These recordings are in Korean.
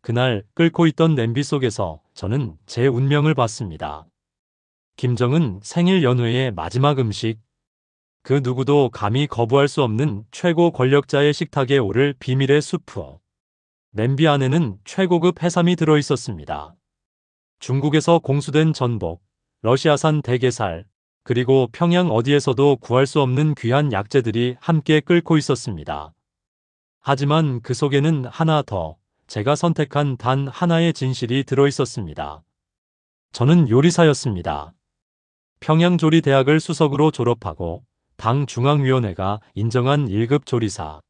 그날 끓고 있던 냄비 속에서 저는 제 운명을 봤습니다. 김정은 생일 연회의 마지막 음식. 그 누구도 감히 거부할 수 없는 최고 권력자의 식탁에 오를 비밀의 수프. 냄비 안에는 최고급 해삼이 들어 있었습니다. 중국에서 공수된 전복, 러시아산 대게살, 그리고 평양 어디에서도 구할 수 없는 귀한 약재들이 함께 끓고 있었습니다. 하지만 그 속에는 하나 더, 제가 선택한 단 하나의 진실이 들어 있었습니다. 저는 요리사였습니다. 평양조리대학을 수석으로 졸업하고 당 중앙위원회가 인정한 1급 조리사.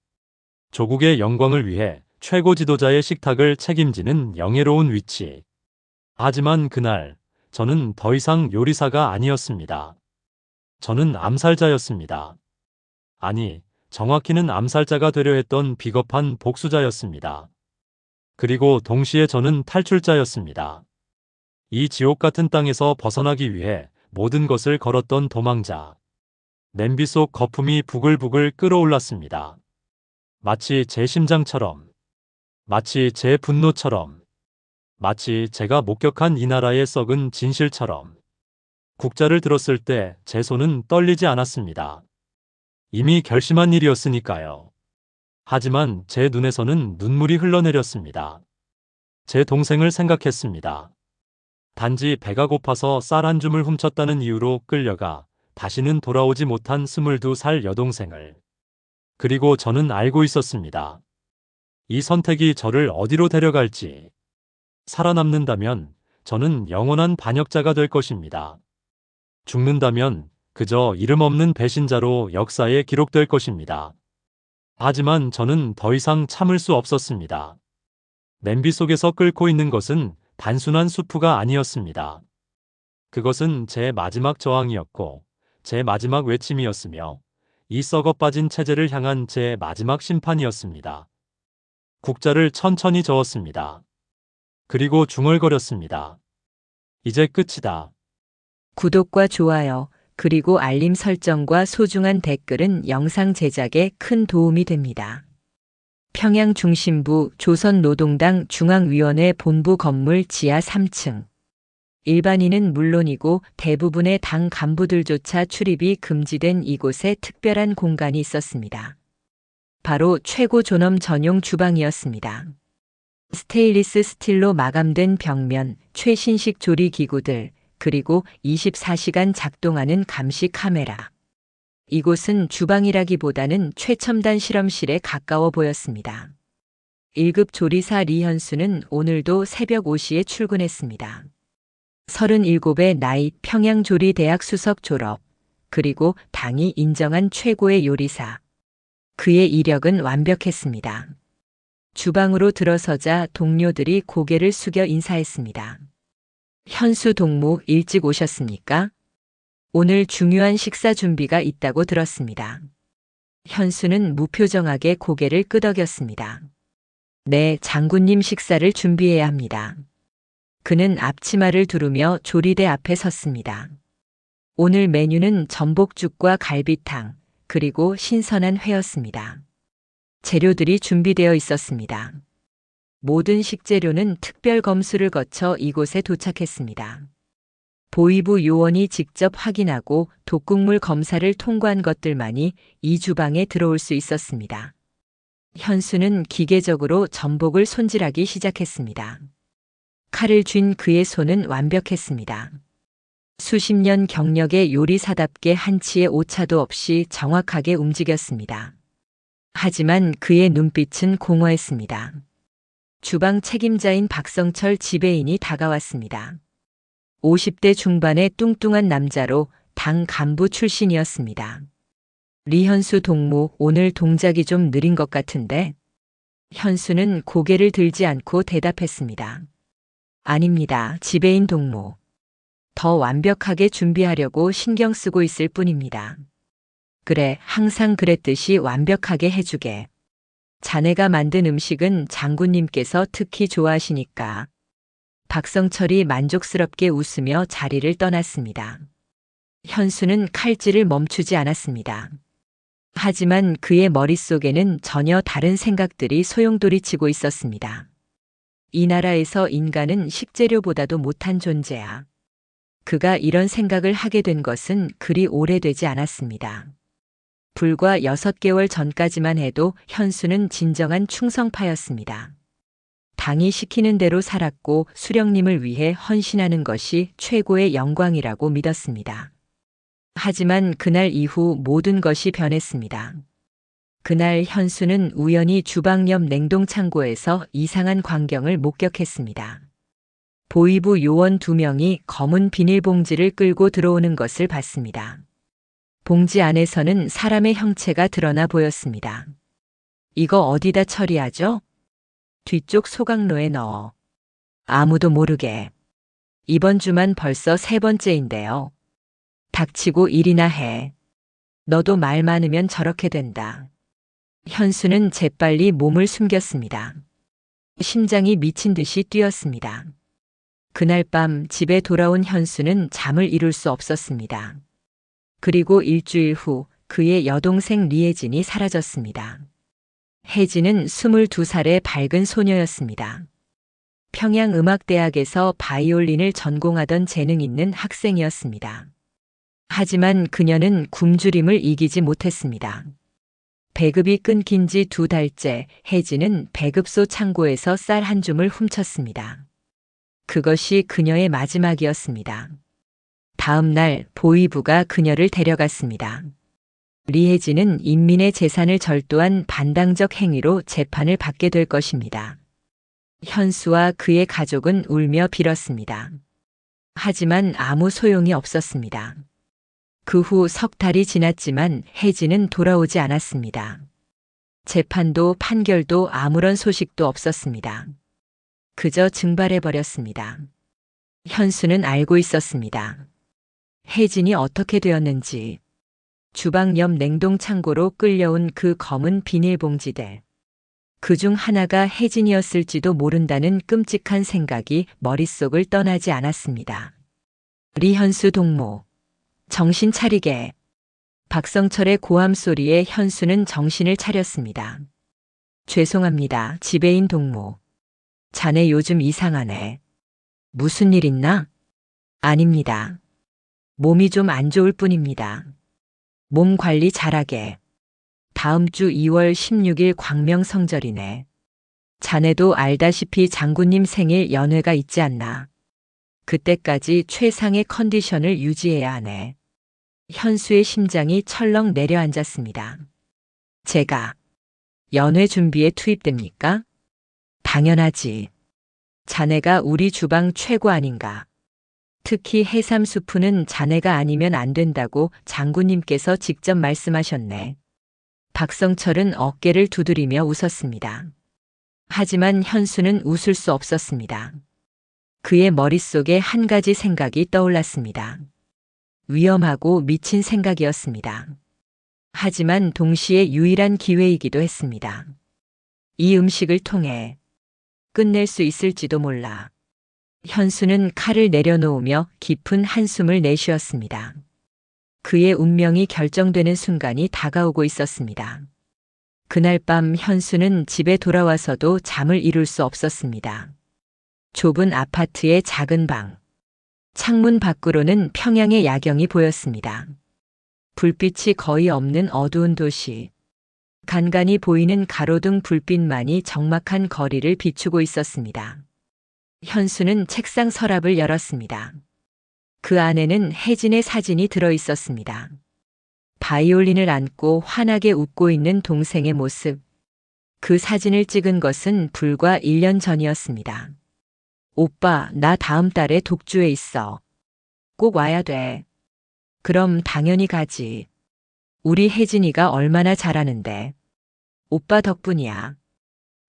조국의 영광을 위해 최고 지도자의 식탁을 책임지는 영예로운 위치. 하지만 그날 저는 더 이상 요리사가 아니었습니다. 저는 암살자였습니다. 아니, 정확히는 암살자가 되려 했던 비겁한 복수자였습니다. 그리고 동시에 저는 탈출자였습니다. 이 지옥 같은 땅에서 벗어나기 위해 모든 것을 걸었던 도망자. 냄비 속 거품이 부글부글 끓어올랐습니다. 마치 제 심장처럼, 마치 제 분노처럼, 마치 제가 목격한 이 나라의 썩은 진실처럼. 국자를 들었을 때 제 손은 떨리지 않았습니다. 이미 결심한 일이었으니까요. 하지만 제 눈에서는 눈물이 흘러내렸습니다. 제 동생을 생각했습니다. 단지 배가 고파서 쌀 한 줌을 훔쳤다는 이유로 끌려가 다시는 돌아오지 못한 22살 여동생을. 그리고 저는 알고 있었습니다. 이 선택이 저를 어디로 데려갈지. 살아남는다면 저는 영원한 반역자가 될 것입니다. 죽는다면 그저 이름 없는 배신자로 역사에 기록될 것입니다. 하지만 저는 더 이상 참을 수 없었습니다. 냄비 속에서 끓고 있는 것은 단순한 수프가 아니었습니다. 그것은 제 마지막 저항이었고 제 마지막 외침이었으며 이 썩어빠진 체제를 향한 제 마지막 심판이었습니다. 국자를 천천히 저었습니다. 그리고 중얼거렸습니다. 이제 끝이다. 구독과 좋아요, 그리고 알림 설정과 소중한 댓글은 영상 제작에 큰 도움이 됩니다. 평양 중심부 조선노동당 중앙위원회 본부 건물 지하 3층. 일반인은 물론이고 대부분의 당 간부들조차 출입이 금지된 이곳에 특별한 공간이 있었습니다. 바로 최고 존엄 전용 주방이었습니다. 스테인리스 스틸로 마감된 벽면, 최신식 조리 기구들, 그리고 24시간 작동하는 감시 카메라. 이곳은 주방이라기보다는 최첨단 실험실에 가까워 보였습니다. 1급 조리사 리현수는 오늘도 새벽 5시에 출근했습니다. 37의 나이, 평양조리대학 수석 졸업, 그리고 당이 인정한 최고의 요리사. 그의 이력은 완벽했습니다. 주방으로 들어서자 동료들이 고개를 숙여 인사했습니다. 현수 동무, 일찍 오셨습니까? 오늘 중요한 식사 준비가 있다고 들었습니다. 현수는 무표정하게 고개를 끄덕였습니다. 네, 장군님 식사를 준비해야 합니다. 그는 앞치마를 두르며 조리대 앞에 섰습니다. 오늘 메뉴는 전복죽과 갈비탕, 그리고 신선한 회였습니다. 재료들이 준비되어 있었습니다. 모든 식재료는 특별 검수를 거쳐 이곳에 도착했습니다. 보위부 요원이 직접 확인하고 독국물 검사를 통과한 것들만이 이 주방에 들어올 수 있었습니다. 현수는 기계적으로 전복을 손질하기 시작했습니다. 칼을 쥔 그의 손은 완벽했습니다. 수십 년 경력의 요리사답게 한치의 오차도 없이 정확하게 움직였습니다. 하지만 그의 눈빛은 공허했습니다. 주방 책임자인 박성철 지배인이 다가왔습니다. 50대 중반의 뚱뚱한 남자로 당 간부 출신이었습니다. 리현수 동무, 오늘 동작이 좀 느린 것 같은데? 현수는 고개를 들지 않고 대답했습니다. 아닙니다, 지배인 동무. 더 완벽하게 준비하려고 신경 쓰고 있을 뿐입니다. 그래, 항상 그랬듯이 완벽하게 해주게. 자네가 만든 음식은 장군님께서 특히 좋아하시니까. 박성철이 만족스럽게 웃으며 자리를 떠났습니다. 현수는 칼질을 멈추지 않았습니다. 하지만 그의 머릿속에는 전혀 다른 생각들이 소용돌이치고 있었습니다. 이 나라에서 인간은 식재료보다도 못한 존재야. 그가 이런 생각을 하게 된 것은 그리 오래되지 않았습니다. 불과 6개월 전까지만 해도 현수는 진정한 충성파였습니다. 당이 시키는 대로 살았고 수령님을 위해 헌신하는 것이 최고의 영광이라고 믿었습니다. 하지만 그날 이후 모든 것이 변했습니다. 그날 현수는 우연히 주방 옆 냉동창고에서 이상한 광경을 목격했습니다. 보이부 요원 2명이 검은 비닐봉지를 끌고 들어오는 것을 봤습니다. 봉지 안에서는 사람의 형체가 드러나 보였습니다. 이거 어디다 처리하죠? 뒤쪽 소각로에 넣어. 아무도 모르게. 이번 주만 벌써 3번째인데요. 닥치고 일이나 해. 너도 말 많으면 저렇게 된다. 현수는 재빨리 몸을 숨겼습니다. 심장이 미친 듯이 뛰었습니다. 그날 밤 집에 돌아온 현수는 잠을 이룰 수 없었습니다. 그리고 일주일 후 그의 여동생 리혜진이 사라졌습니다. 혜진은 22살의 밝은 소녀였습니다. 평양음악대학에서 바이올린을 전공하던 재능 있는 학생이었습니다. 하지만 그녀는 굶주림을 이기지 못했습니다. 배급이 끊긴 지 2달째 혜진은 배급소 창고에서 쌀 한 줌을 훔쳤습니다. 그것이 그녀의 마지막이었습니다. 다음 날 보위부가 그녀를 데려갔습니다. 리혜진은 인민의 재산을 절도한 반당적 행위로 재판을 받게 될 것입니다. 현수와 그의 가족은 울며 빌었습니다. 하지만 아무 소용이 없었습니다. 그 후 3달이 지났지만 혜진은 돌아오지 않았습니다. 재판도 판결도 아무런 소식도 없었습니다. 그저 증발해버렸습니다. 현수는 알고 있었습니다. 혜진이 어떻게 되었는지. 주방 옆 냉동창고로 끌려온 그 검은 비닐봉지들. 그중 하나가 혜진이었을지도 모른다는 끔찍한 생각이 머릿속을 떠나지 않았습니다. 리현수 동무. 정신 차리게. 박성철의 고함 소리에 현수는 정신을 차렸습니다. 죄송합니다, 지배인 동무. 자네 요즘 이상하네. 무슨 일 있나? 아닙니다. 몸이 좀 안 좋을 뿐입니다. 몸 관리 잘하게. 다음 주 2월 16일 광명성절이네. 자네도 알다시피 장군님 생일 연회가 있지 않나. 그때까지 최상의 컨디션을 유지해야 하네. 현수의 심장이 철렁 내려앉았습니다. 제가 연회 준비에 투입됩니까? 당연하지. 자네가 우리 주방 최고 아닌가. 특히 해삼 수프는 자네가 아니면 안 된다고 장군님께서 직접 말씀하셨네. 박성철은 어깨를 두드리며 웃었습니다. 하지만 현수는 웃을 수 없었습니다. 그의 머릿속에 한 가지 생각이 떠올랐습니다. 위험하고 미친 생각이었습니다. 하지만 동시에 유일한 기회이기도 했습니다. 이 음식을 통해 끝낼 수 있을지도 몰라. 현수는 칼을 내려놓으며 깊은 한숨을 내쉬었습니다. 그의 운명이 결정되는 순간이 다가오고 있었습니다. 그날 밤 현수는 집에 돌아와서도 잠을 이룰 수 없었습니다. 좁은 아파트의 작은 방. 창문 밖으로는 평양의 야경이 보였습니다. 불빛이 거의 없는 어두운 도시. 간간히 보이는 가로등 불빛만이 적막한 거리를 비추고 있었습니다. 현수는 책상 서랍을 열었습니다. 그 안에는 혜진의 사진이 들어 있었습니다. 바이올린을 안고 환하게 웃고 있는 동생의 모습. 그 사진을 찍은 것은 불과 1년 전이었습니다. 오빠, 나 다음 달에 독주에 있어. 꼭 와야 돼. 그럼 당연히 가지. 우리 혜진이가 얼마나 잘하는데. 오빠 덕분이야.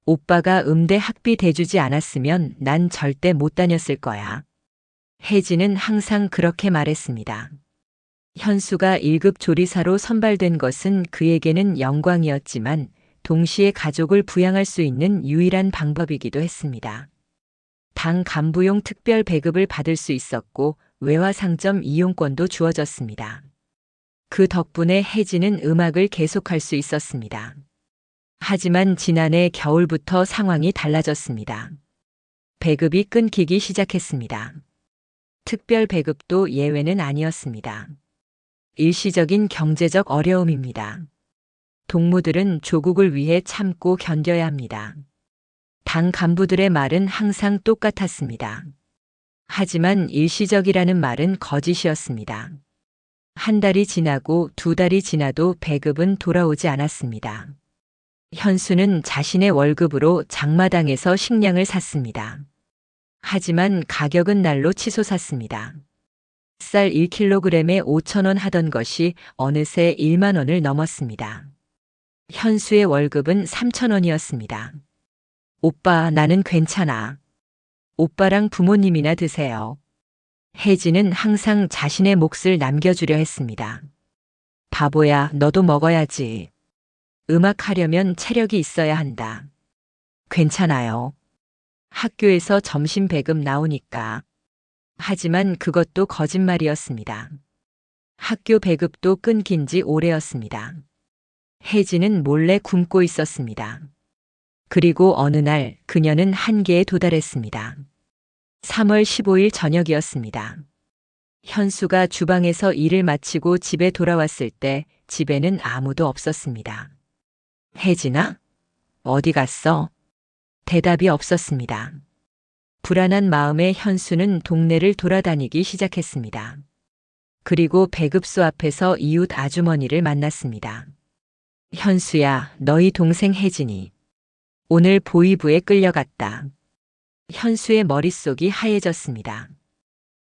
오빠가 음대 학비 대주지 않았으면 난 절대 못 다녔을 거야. 혜진은 항상 그렇게 말했습니다. 현수가 1급 조리사로 선발된 것은 그에게는 영광이었지만 동시에 가족을 부양할 수 있는 유일한 방법이기도 했습니다. 당 간부용 특별 배급을 받을 수 있었고 외화상점 이용권도 주어졌습니다. 그 덕분에 혜진은 음악을 계속할 수 있었습니다. 하지만 지난해 겨울부터 상황이 달라졌습니다. 배급이 끊기기 시작했습니다. 특별 배급도 예외는 아니었습니다. 일시적인 경제적 어려움입니다. 동무들은 조국을 위해 참고 견뎌야 합니다. 당 간부들의 말은 항상 똑같았습니다. 하지만 일시적이라는 말은 거짓이었습니다. 한 달이 지나고 두 달이 지나도 배급은 돌아오지 않았습니다. 현수는 자신의 월급으로 장마당에서 식량을 샀습니다. 하지만 가격은 날로 치솟았습니다. 쌀 1kg에 5,000원 하던 것이 어느새 1만 원을 넘었습니다. 현수의 월급은 3,000원이었습니다. 오빠, 나는 괜찮아. 오빠랑 부모님이나 드세요. 혜진은 항상 자신의 몫을 남겨주려 했습니다. 바보야, 너도 먹어야지. 음악하려면 체력이 있어야 한다. 괜찮아요. 학교에서 점심 배급 나오니까. 하지만 그것도 거짓말이었습니다. 학교 배급도 끊긴 지 오래였습니다. 혜진은 몰래 굶고 있었습니다. 그리고 어느 날 그녀는 한계에 도달했습니다. 3월 15일 저녁이었습니다. 현수가 주방에서 일을 마치고 집에 돌아왔을 때 집에는 아무도 없었습니다. 혜진아? 어디 갔어? 대답이 없었습니다. 불안한 마음에 현수는 동네를 돌아다니기 시작했습니다. 그리고 배급소 앞에서 이웃 아주머니를 만났습니다. 현수야, 너희 동생 혜진이 오늘 보위부에 끌려갔다. 현수의 머릿속이 하얘졌습니다.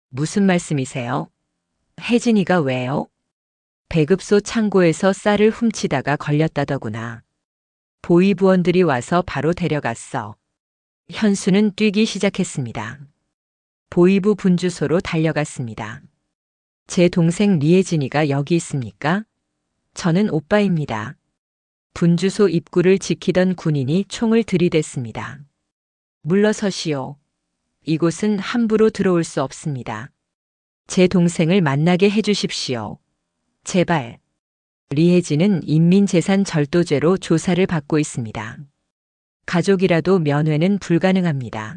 무슨 말씀이세요? 혜진이가 왜요? 배급소 창고에서 쌀을 훔치다가 걸렸다더구나. 보위부원들이 와서 바로 데려갔어. 현수는 뛰기 시작했습니다. 보위부 분주소로 달려갔습니다. 제 동생 리혜진이가 여기 있습니까? 저는 오빠입니다. 분주소 입구를 지키던 군인이 총을 들이댔습니다. 물러서시오. 이곳은 함부로 들어올 수 없습니다. 제 동생을 만나게 해주십시오. 제발. 리혜진은 인민재산 절도죄로 조사를 받고 있습니다. 가족이라도 면회는 불가능합니다.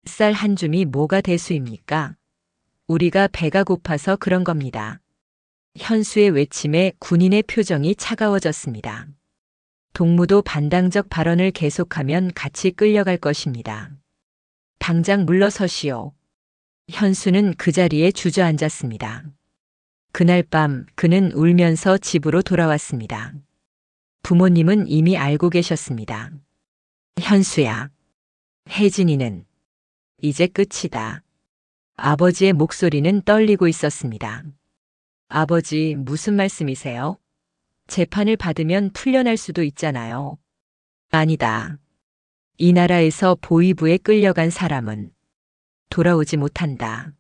쌀 한 줌이 뭐가 대수입니까? 우리가 배가 고파서 그런 겁니다. 현수의 외침에 군인의 표정이 차가워졌습니다. 동무도 반당적 발언을 계속하면 같이 끌려갈 것입니다. 당장 물러서시오. 현수는 그 자리에 주저앉았습니다. 그날 밤 그는 울면서 집으로 돌아왔습니다. 부모님은 이미 알고 계셨습니다. 현수야, 혜진이는 이제 끝이다. 아버지의 목소리는 떨리고 있었습니다. 아버지, 무슨 말씀이세요? 재판을 받으면 풀려날 수도 있잖아요. 아니다. 이 나라에서 보위부에 끌려간 사람은 돌아오지 못한다.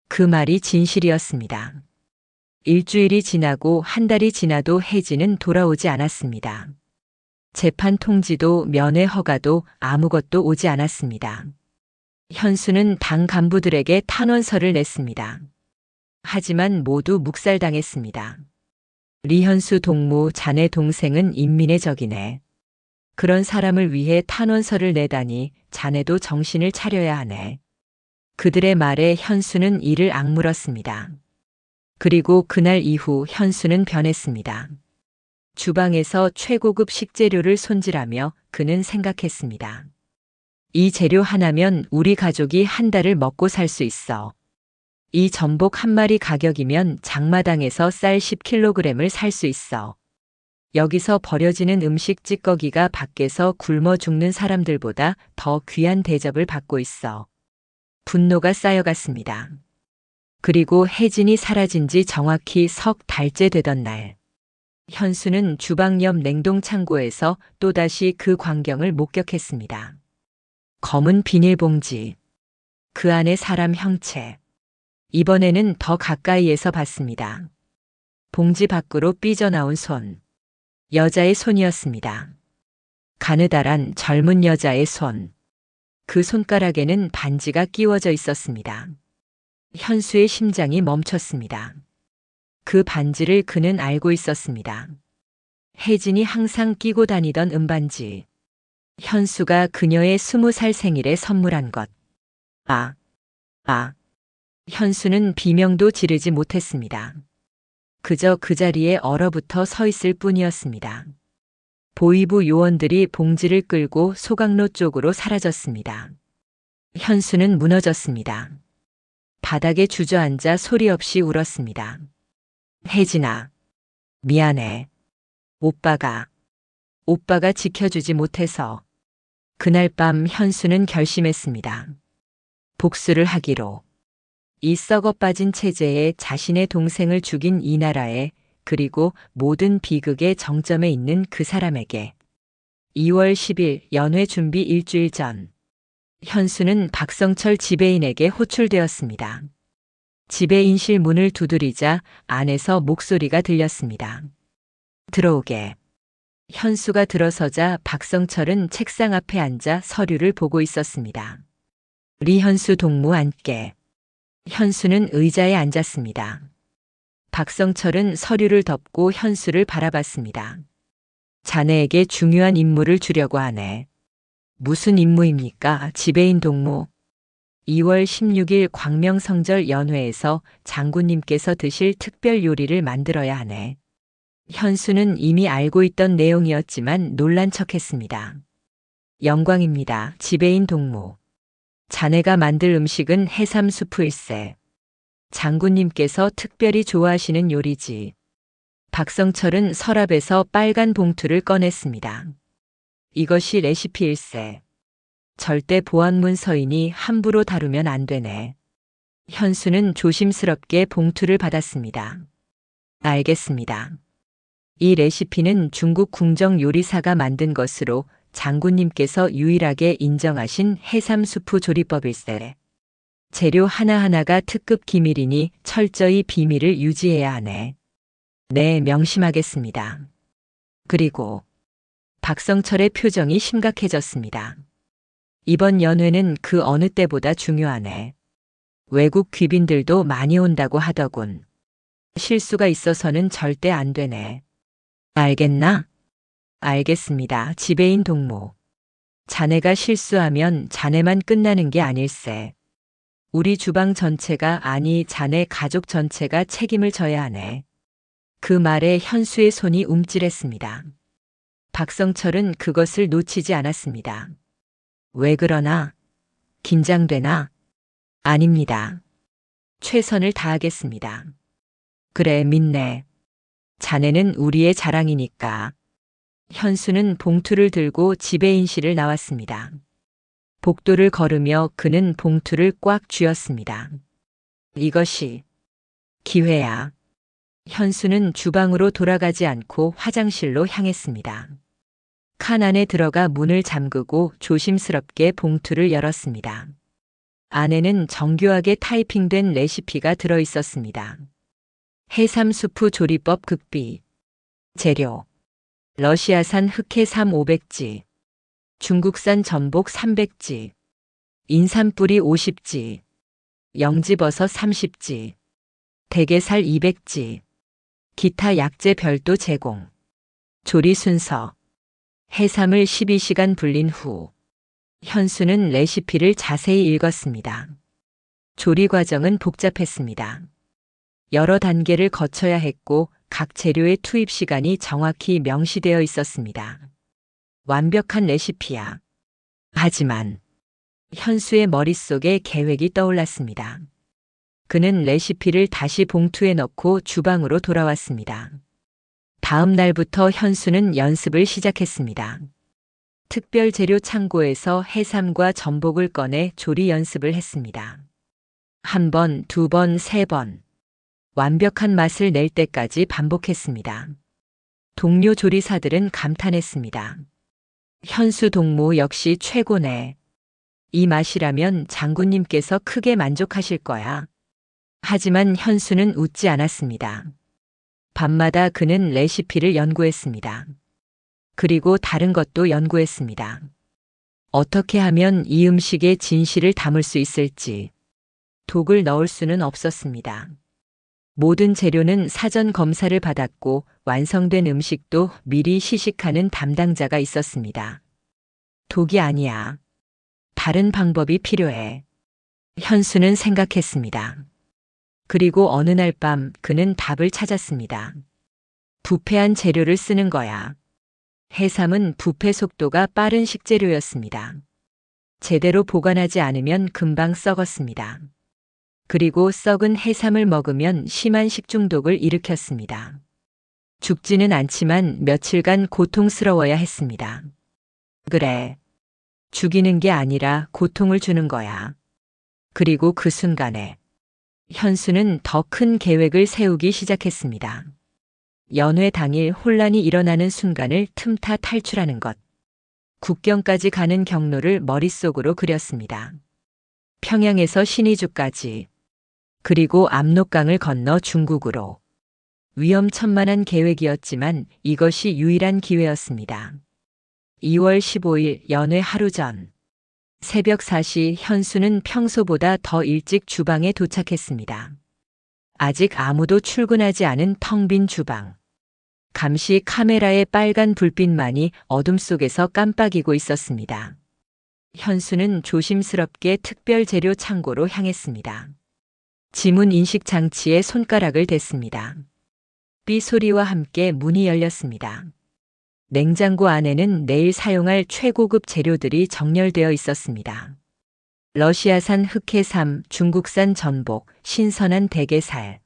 그 말이 진실이었습니다. 일주일이 지나고 한 달이 지나도 혜진은 돌아오지 않았습니다. 재판 통지도 면회 허가도 아무것도 오지 않았습니다. 현수는 당 간부들에게 탄원서를 냈습니다. 하지만 모두 묵살당했습니다. 리현수 동무, 자네 동생은 인민의 적이네. 그런 사람을 위해 탄원서를 내다니 자네도 정신을 차려야 하네. 그들의 말에 현수는 이를 악물었습니다. 그리고 그날 이후 현수는 변했습니다. 주방에서 최고급 식재료를 손질하며 그는 생각했습니다. 이 재료 하나면 우리 가족이 한 달을 먹고 살 수 있어. 이 전복 한 마리 가격이면 장마당에서 쌀 10kg을 살 수 있어. 여기서 버려지는 음식 찌꺼기가 밖에서 굶어 죽는 사람들보다 더 귀한 대접을 받고 있어. 분노가 쌓여갔습니다. 그리고 혜진이 사라진 지 정확히 석 달째 되던 날. 현수는 주방 옆 냉동창고에서 또다시 그 광경을 목격했습니다. 검은 비닐봉지. 그 안에 사람 형체. 이번에는 더 가까이에서 봤습니다. 봉지 밖으로 삐져나온 손. 여자의 손이었습니다. 가느다란 젊은 여자의 손. 그 손가락에는 반지가 끼워져 있었습니다. 현수의 심장이 멈췄습니다. 그 반지를 그는 알고 있었습니다. 혜진이 항상 끼고 다니던 은반지. 현수가 그녀의 20살 생일에 선물한 것. 아, 아. 현수는 비명도 지르지 못했습니다. 그저 그 자리에 얼어붙어 서 있을 뿐이었습니다. 보위부 요원들이 봉지를 끌고 소각로 쪽으로 사라졌습니다. 현수는 무너졌습니다. 바닥에 주저앉아 소리 없이 울었습니다. 혜진아, 미안해. 오빠가 지켜주지 못해서. 그날 밤 현수는 결심했습니다. 복수를 하기로. 이 썩어 빠진 체제에 자신의 동생을 죽인 이 나라에, 그리고 모든 비극의 정점에 있는 그 사람에게. 2월 10일 연회 준비 일주일 전. 현수는 박성철 지배인에게 호출되었습니다. 지배인실 문을 두드리자 안에서 목소리가 들렸습니다. 들어오게. 현수가 들어서자 박성철은 책상 앞에 앉아 서류를 보고 있었습니다. 리현수 동무 앉게. 현수는 의자에 앉았습니다. 박성철은 서류를 덮고 현수를 바라봤습니다. 자네에게 중요한 임무를 주려고 하네. 무슨 임무입니까, 지배인 동무? 2월 16일 광명성절 연회에서 장군님께서 드실 특별 요리를 만들어야 하네. 현수는 이미 알고 있던 내용이었지만 놀란 척했습니다. 영광입니다, 지배인 동무. 자네가 만들 음식은 해삼수프일세. 장군님께서 특별히 좋아하시는 요리지. 박성철은 서랍에서 빨간 봉투를 꺼냈습니다. 이것이 레시피일세. 절대 보안 문서이니 함부로 다루면 안 되네. 현수는 조심스럽게 봉투를 받았습니다. 알겠습니다. 이 레시피는 중국 궁정 요리사가 만든 것으로 장군님께서 유일하게 인정하신 해삼수프 조리법일세. 재료 하나하나가 특급 기밀이니 철저히 비밀을 유지해야 하네. 네, 명심하겠습니다. 그리고 박성철의 표정이 심각해졌습니다. 이번 연회는 그 어느 때보다 중요하네. 외국 귀빈들도 많이 온다고 하더군. 실수가 있어서는 절대 안 되네. 알겠나? 알겠습니다, 지배인 동무. 자네가 실수하면 자네만 끝나는 게 아닐세. 우리 주방 전체가, 아니 자네 가족 전체가 책임을 져야 하네. 그 말에 현수의 손이 움찔했습니다. 박성철은 그것을 놓치지 않았습니다. 왜 그러나? 긴장되나? 아닙니다. 최선을 다하겠습니다. 그래, 믿네. 자네는 우리의 자랑이니까. 현수는 봉투를 들고 지배인실을 나왔습니다. 복도를 걸으며 그는 봉투를 꽉 쥐었습니다. 이것이 기회야. 현수는 주방으로 돌아가지 않고 화장실로 향했습니다. 칸 안에 들어가 문을 잠그고 조심스럽게 봉투를 열었습니다. 안에는 정교하게 타이핑된 레시피가 들어 있었습니다. 해삼수프 조리법 극비. 재료. 러시아산 흑해삼 500지, 중국산 전복 300지, 인삼뿌리 50지, 영지버섯 30지, 대게살 200지, 기타 약재 별도 제공. 조리 순서. 해삼을 12시간 불린 후. 현수는 레시피를 자세히 읽었습니다. 조리 과정은 복잡했습니다. 여러 단계를 거쳐야 했고 각 재료의 투입 시간이 정확히 명시되어 있었습니다. 완벽한 레시피야. 하지만 현수의 머릿속에 계획이 떠올랐습니다. 그는 레시피를 다시 봉투에 넣고 주방으로 돌아왔습니다. 다음 날부터 현수는 연습을 시작했습니다. 특별 재료 창고에서 해삼과 전복을 꺼내 조리 연습을 했습니다. 한 번, 두 번, 세 번. 완벽한 맛을 낼 때까지 반복했습니다. 동료 조리사들은 감탄했습니다. 현수 동무 역시 최고네. 이 맛이라면 장군님께서 크게 만족하실 거야. 하지만 현수는 웃지 않았습니다. 밤마다 그는 레시피를 연구했습니다. 그리고 다른 것도 연구했습니다. 어떻게 하면 이 음식의 진실을 담을 수 있을지. 독을 넣을 수는 없었습니다. 모든 재료는 사전 검사를 받았고 완성된 음식도 미리 시식하는 담당자가 있었습니다. 독이 아니야. 다른 방법이 필요해. 현수는 생각했습니다. 그리고 어느 날 밤 그는 답을 찾았습니다. 부패한 재료를 쓰는 거야. 해삼은 부패 속도가 빠른 식재료였습니다. 제대로 보관하지 않으면 금방 썩었습니다. 그리고 썩은 해삼을 먹으면 심한 식중독을 일으켰습니다. 죽지는 않지만 며칠간 고통스러워야 했습니다. 그래. 죽이는 게 아니라 고통을 주는 거야. 그리고 그 순간에 현수는 더 큰 계획을 세우기 시작했습니다. 연회 당일 혼란이 일어나는 순간을 틈타 탈출하는 것. 국경까지 가는 경로를 머릿속으로 그렸습니다. 평양에서 신의주까지, 그리고 압록강을 건너 중국으로. 위험천만한 계획이었지만 이것이 유일한 기회였습니다. 2월 15일 연회 하루 전. 새벽 4시 현수는 평소보다 더 일찍 주방에 도착했습니다. 아직 아무도 출근하지 않은 텅 빈 주방. 감시 카메라의 빨간 불빛만이 어둠 속에서 깜빡이고 있었습니다. 현수는 조심스럽게 특별 재료 창고로 향했습니다. 지문 인식 장치에 손가락을 댔습니다. 삐 소리와 함께 문이 열렸습니다. 냉장고 안에는 내일 사용할 최고급 재료들이 정렬되어 있었습니다. 러시아산 흑해삼, 중국산 전복, 신선한 대게살.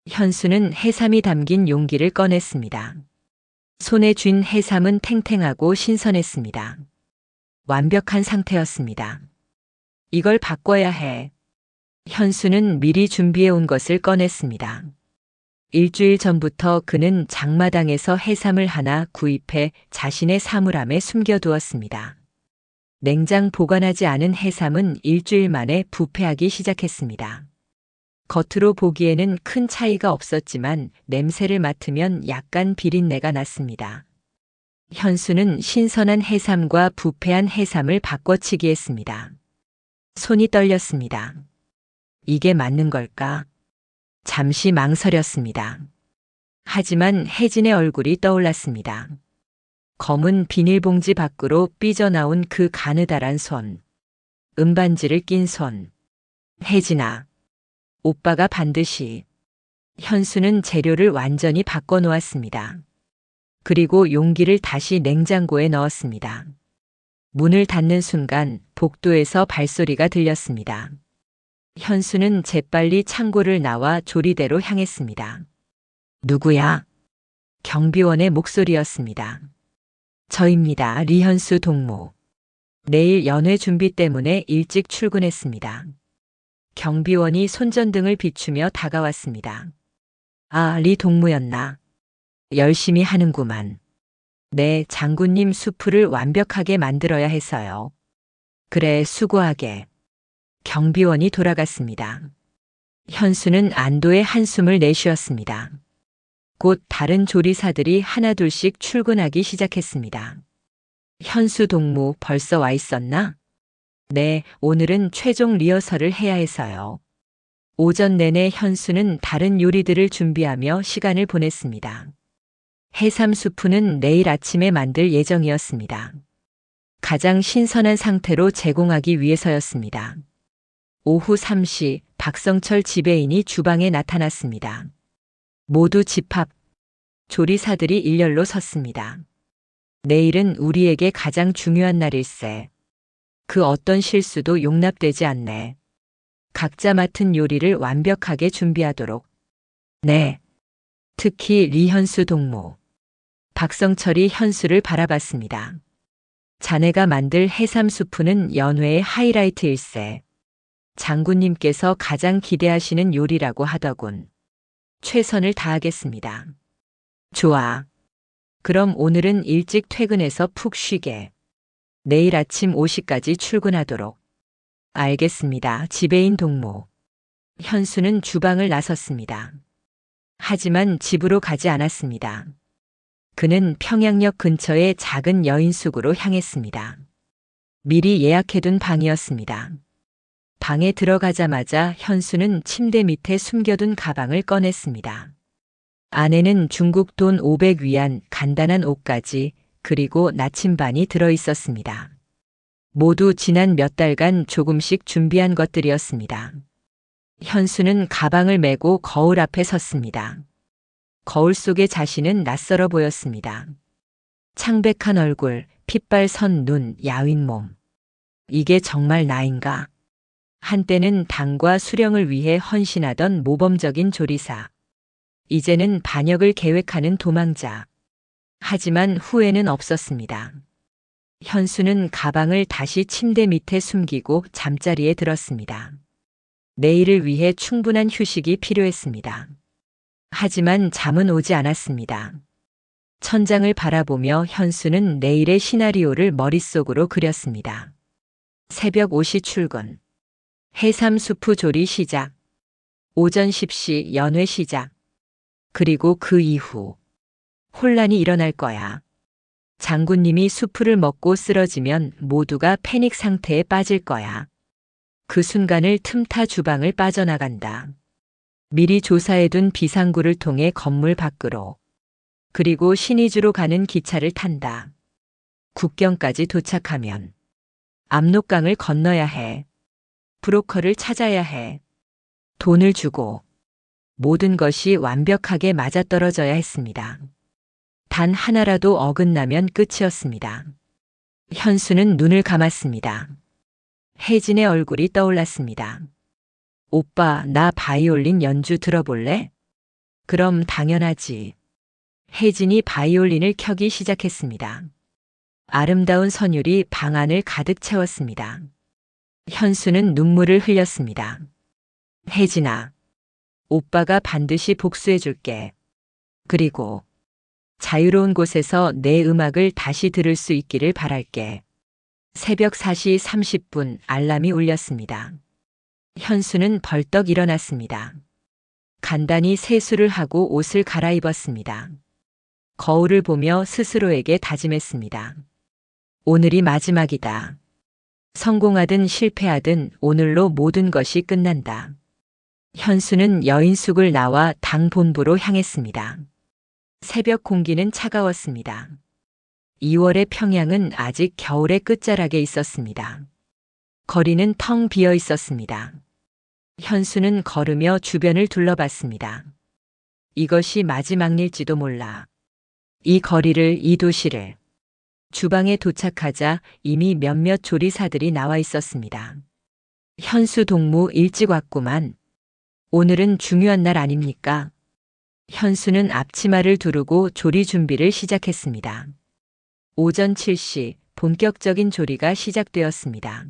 현수는 해삼이 담긴 용기를 꺼냈습니다. 손에 쥔 해삼은 탱탱하고 신선했습니다. 완벽한 상태였습니다. 이걸 바꿔야 해. 현수는 미리 준비해 온 것을 꺼냈습니다. 일주일 전부터 그는 장마당에서 해삼을 하나 구입해 자신의 사물함에 숨겨두었습니다. 냉장 보관하지 않은 해삼은 일주일 만에 부패하기 시작했습니다. 겉으로 보기에는 큰 차이가 없었지만 냄새를 맡으면 약간 비린내가 났습니다. 현수는 신선한 해삼과 부패한 해삼을 바꿔치기 했습니다. 손이 떨렸습니다. 이게 맞는 걸까? 잠시 망설였습니다. 하지만 혜진의 얼굴이 떠올랐습니다. 검은 비닐봉지 밖으로 삐져나온 그 가느다란 손. 은반지를 낀 손. 혜진아, 오빠가 반드시. 현수는 재료를 완전히 바꿔놓았습니다. 그리고 용기를 다시 냉장고에 넣었습니다. 문을 닫는 순간 복도에서 발소리가 들렸습니다. 현수는 재빨리 창고를 나와 조리대로 향했습니다. 누구야? 경비원의 목소리였습니다. 저입니다. 리현수 동무. 내일 연회 준비 때문에 일찍 출근했습니다. 경비원이 손전등을 비추며 다가왔습니다. 아, 리 동무였나? 열심히 하는구만. 네, 장군님 수프를 완벽하게 만들어야 해서요. 그래, 수고하게. 경비원이 돌아갔습니다. 현수는 안도의 한숨을 내쉬었습니다. 곧 다른 조리사들이 하나둘씩 출근하기 시작했습니다. 현수 동무 벌써 와 있었나? 네, 오늘은 최종 리허설을 해야 해서요. 오전 내내 현수는 다른 요리들을 준비하며 시간을 보냈습니다. 해삼 수프는 내일 아침에 만들 예정이었습니다. 가장 신선한 상태로 제공하기 위해서였습니다. 오후 3시 박성철 지배인이 주방에 나타났습니다. 모두 집합. 조리사들이 일렬로 섰습니다. 내일은 우리에게 가장 중요한 날일세. 그 어떤 실수도 용납되지 않네. 각자 맡은 요리를 완벽하게 준비하도록. 네. 특히 리현수 동무. 박성철이 현수를 바라봤습니다. 자네가 만들 해삼 수프는 연회의 하이라이트일세. 장군님께서 가장 기대하시는 요리라고 하더군. 최선을 다하겠습니다. 좋아. 그럼 오늘은 일찍 퇴근해서 푹 쉬게. 내일 아침 5시까지 출근하도록. 알겠습니다. 지배인 동무. 현수는 주방을 나섰습니다. 하지만 집으로 가지 않았습니다. 그는 평양역 근처의 작은 여인숙으로 향했습니다. 미리 예약해둔 방이었습니다. 방에 들어가자마자 현수는 침대 밑에 숨겨둔 가방을 꺼냈습니다. 안에는 중국 돈 500위안 간단한 옷가지 그리고 나침반이 들어 있었습니다. 모두 지난 몇 달간 조금씩 준비한 것들이었습니다. 현수는 가방을 메고 거울 앞에 섰습니다. 거울 속의 자신은 낯설어 보였습니다. 창백한 얼굴, 핏발 선 눈, 야윈 몸. 이게 정말 나인가? 한때는 당과 수령을 위해 헌신하던 모범적인 조리사. 이제는 반역을 계획하는 도망자. 하지만 후회는 없었습니다. 현수는 가방을 다시 침대 밑에 숨기고 잠자리에 들었습니다. 내일을 위해 충분한 휴식이 필요했습니다. 하지만 잠은 오지 않았습니다. 천장을 바라보며 현수는 내일의 시나리오를 머릿속으로 그렸습니다. 새벽 5시 출근. 해삼 수프 조리 시작. 오전 10시 연회 시작. 그리고 그 이후 혼란이 일어날 거야. 장군님이 수프를 먹고 쓰러지면 모두가 패닉 상태에 빠질 거야. 그 순간을 틈타 주방을 빠져나간다. 미리 조사해둔 비상구를 통해 건물 밖으로. 그리고 신의주로 가는 기차를 탄다. 국경까지 도착하면 압록강을 건너야 해. 브로커를 찾아야 해. 돈을 주고 모든 것이 완벽하게 맞아떨어져야 했습니다. 단 하나라도 어긋나면 끝이었습니다. 현수는 눈을 감았습니다. 혜진의 얼굴이 떠올랐습니다. 오빠, 나 바이올린 연주 들어볼래? 그럼 당연하지. 혜진이 바이올린을 켜기 시작했습니다. 아름다운 선율이 방 안을 가득 채웠습니다. 현수는 눈물을 흘렸습니다. 혜진아, 오빠가 반드시 복수해줄게. 그리고 자유로운 곳에서 내 음악을 다시 들을 수 있기를 바랄게. 새벽 4시 30분 알람이 울렸습니다. 현수는 벌떡 일어났습니다. 간단히 세수를 하고 옷을 갈아입었습니다. 거울을 보며 스스로에게 다짐했습니다. 오늘이 마지막이다. 성공하든 실패하든 오늘로 모든 것이 끝난다. 현수는 여인숙을 나와 당 본부로 향했습니다. 새벽 공기는 차가웠습니다. 2월의 평양은 아직 겨울의 끝자락에 있었습니다. 거리는 텅 비어 있었습니다. 현수는 걸으며 주변을 둘러봤습니다. 이것이 마지막 일지도 몰라. 이 거리를, 이 도시를. 주방에 도착하자 이미 몇몇 조리사들이 나와 있었습니다. 현수 동무 일찍 왔구만. 오늘은 중요한 날 아닙니까? 현수는 앞치마를 두르고 조리 준비를 시작했습니다. 오전 7시 본격적인 조리가 시작되었습니다.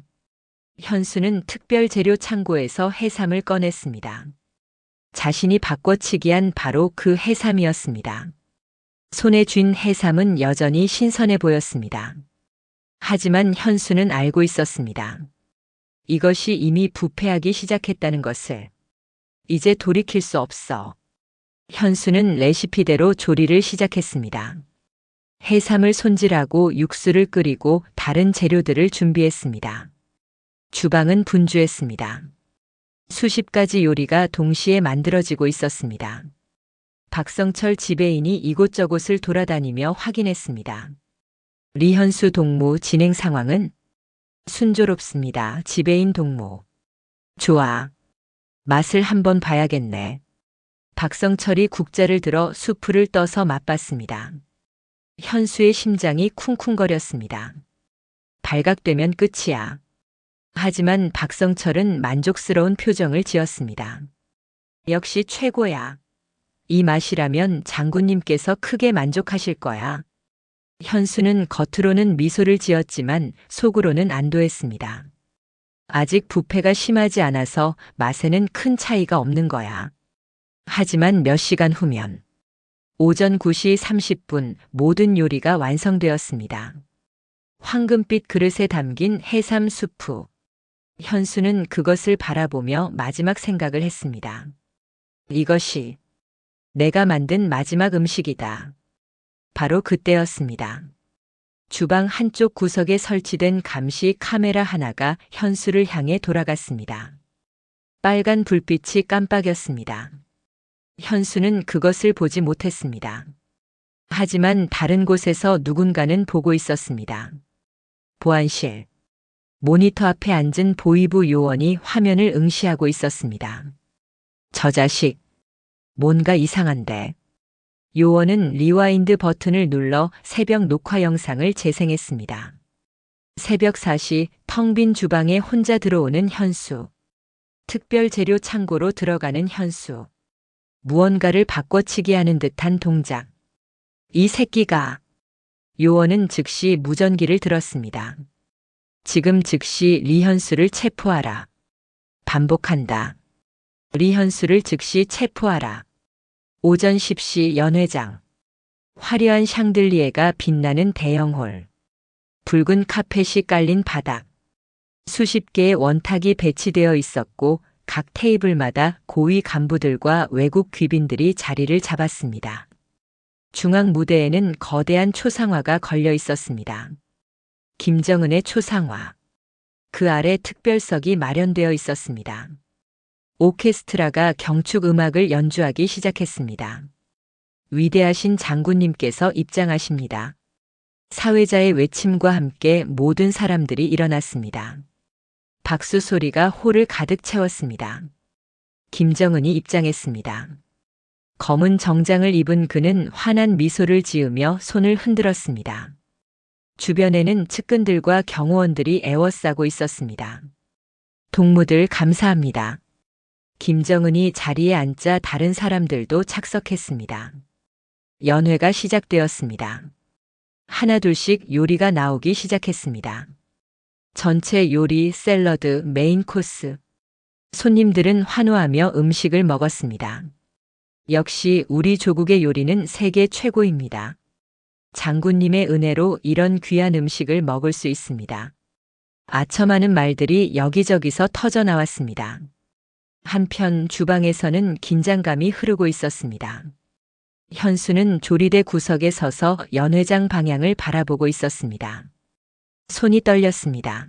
현수는 특별 재료 창고에서 해삼을 꺼냈습니다. 자신이 바꿔치기한 바로 그 해삼이었습니다. 손에 쥔 해삼은 여전히 신선해 보였습니다. 하지만 현수는 알고 있었습니다. 이것이 이미 부패하기 시작했다는 것을. 이제 돌이킬 수 없어. 현수는 레시피대로 조리를 시작했습니다. 해삼을 손질하고 육수를 끓이고 다른 재료들을 준비했습니다. 주방은 분주했습니다. 수십 가지 요리가 동시에 만들어지고 있었습니다. 박성철 지배인이 이곳저곳을 돌아다니며 확인했습니다. 리현수 동무 진행 상황은? 순조롭습니다. 지배인 동무. 좋아. 맛을 한번 봐야겠네. 박성철이 국자를 들어 수프를 떠서 맛봤습니다. 현수의 심장이 쿵쿵거렸습니다. 발각되면 끝이야. 하지만 박성철은 만족스러운 표정을 지었습니다. 역시 최고야. 이 맛이라면 장군님께서 크게 만족하실 거야. 현수는 겉으로는 미소를 지었지만 속으로는 안도했습니다. 아직 부패가 심하지 않아서 맛에는 큰 차이가 없는 거야. 하지만 몇 시간 후면 오전 9시 30분 모든 요리가 완성되었습니다. 황금빛 그릇에 담긴 해삼 수프. 현수는 그것을 바라보며 마지막 생각을 했습니다. 이것이 내가 만든 마지막 음식이다. 바로 그때였습니다. 주방 한쪽 구석에 설치된 감시 카메라 하나가 현수를 향해 돌아갔습니다. 빨간 불빛이 깜빡였습니다. 현수는 그것을 보지 못했습니다. 하지만 다른 곳에서 누군가는 보고 있었습니다. 보안실. 모니터 앞에 앉은 보이부 요원이 화면을 응시하고 있었습니다. 저 자식, 뭔가 이상한데. 요원은 리와인드 버튼을 눌러 새벽 녹화 영상을 재생했습니다. 새벽 4시 텅 빈 주방에 혼자 들어오는 현수. 특별 재료 창고로 들어가는 현수. 무언가를 바꿔치기 하는 듯한 동작. 이 새끼가. 요원은 즉시 무전기를 들었습니다. 지금 즉시 리현수를 체포하라. 반복한다. 리현수를 즉시 체포하라. 오전 10시 연회장. 화려한 샹들리에가 빛나는 대형홀. 붉은 카펫이 깔린 바닥. 수십 개의 원탁이 배치되어 있었고 각 테이블마다 고위 간부들과 외국 귀빈들이 자리를 잡았습니다. 중앙 무대에는 거대한 초상화가 걸려 있었습니다. 김정은의 초상화. 그 아래 특별석이 마련되어 있었습니다. 오케스트라가 경축 음악을 연주하기 시작했습니다. 위대하신 장군님께서 입장하십니다. 사회자의 외침과 함께 모든 사람들이 일어났습니다. 박수 소리가 홀을 가득 채웠습니다. 김정은이 입장했습니다. 검은 정장을 입은 그는 환한 미소를 지으며 손을 흔들었습니다. 주변에는 측근들과 경호원들이 에워싸고 있었습니다. 동무들 감사합니다. 김정은이 자리에 앉자 다른 사람들도 착석했습니다. 연회가 시작되었습니다. 하나둘씩 요리가 나오기 시작했습니다. 전체 요리, 샐러드, 메인 코스. 손님들은 환호하며 음식을 먹었습니다. 역시 우리 조국의 요리는 세계 최고입니다. 장군님의 은혜로 이런 귀한 음식을 먹을 수 있습니다. 아첨하는 말들이 여기저기서 터져 나왔습니다. 한편 주방에서는 긴장감이 흐르고 있었습니다. 현수는 조리대 구석에 서서 연회장 방향을 바라보고 있었습니다. 손이 떨렸습니다.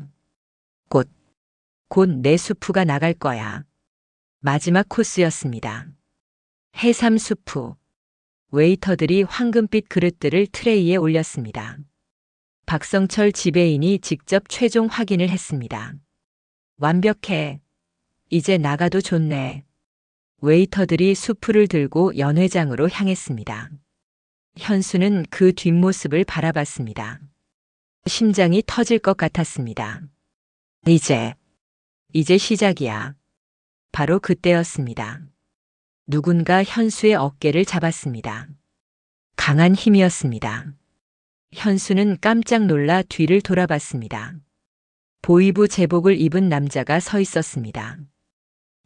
곧 내 수프가 나갈 거야. 마지막 코스였습니다. 해삼 수프. 웨이터들이 황금빛 그릇들을 트레이에 올렸습니다. 박성철 지배인이 직접 최종 확인을 했습니다. 완벽해. 이제 나가도 좋네. 웨이터들이 수프를 들고 연회장으로 향했습니다. 현수는 그 뒷모습을 바라봤습니다. 심장이 터질 것 같았습니다. 이제 시작이야. 바로 그때였습니다. 누군가 현수의 어깨를 잡았습니다. 강한 힘이었습니다. 현수는 깜짝 놀라 뒤를 돌아봤습니다. 보이부 제복을 입은 남자가 서 있었습니다.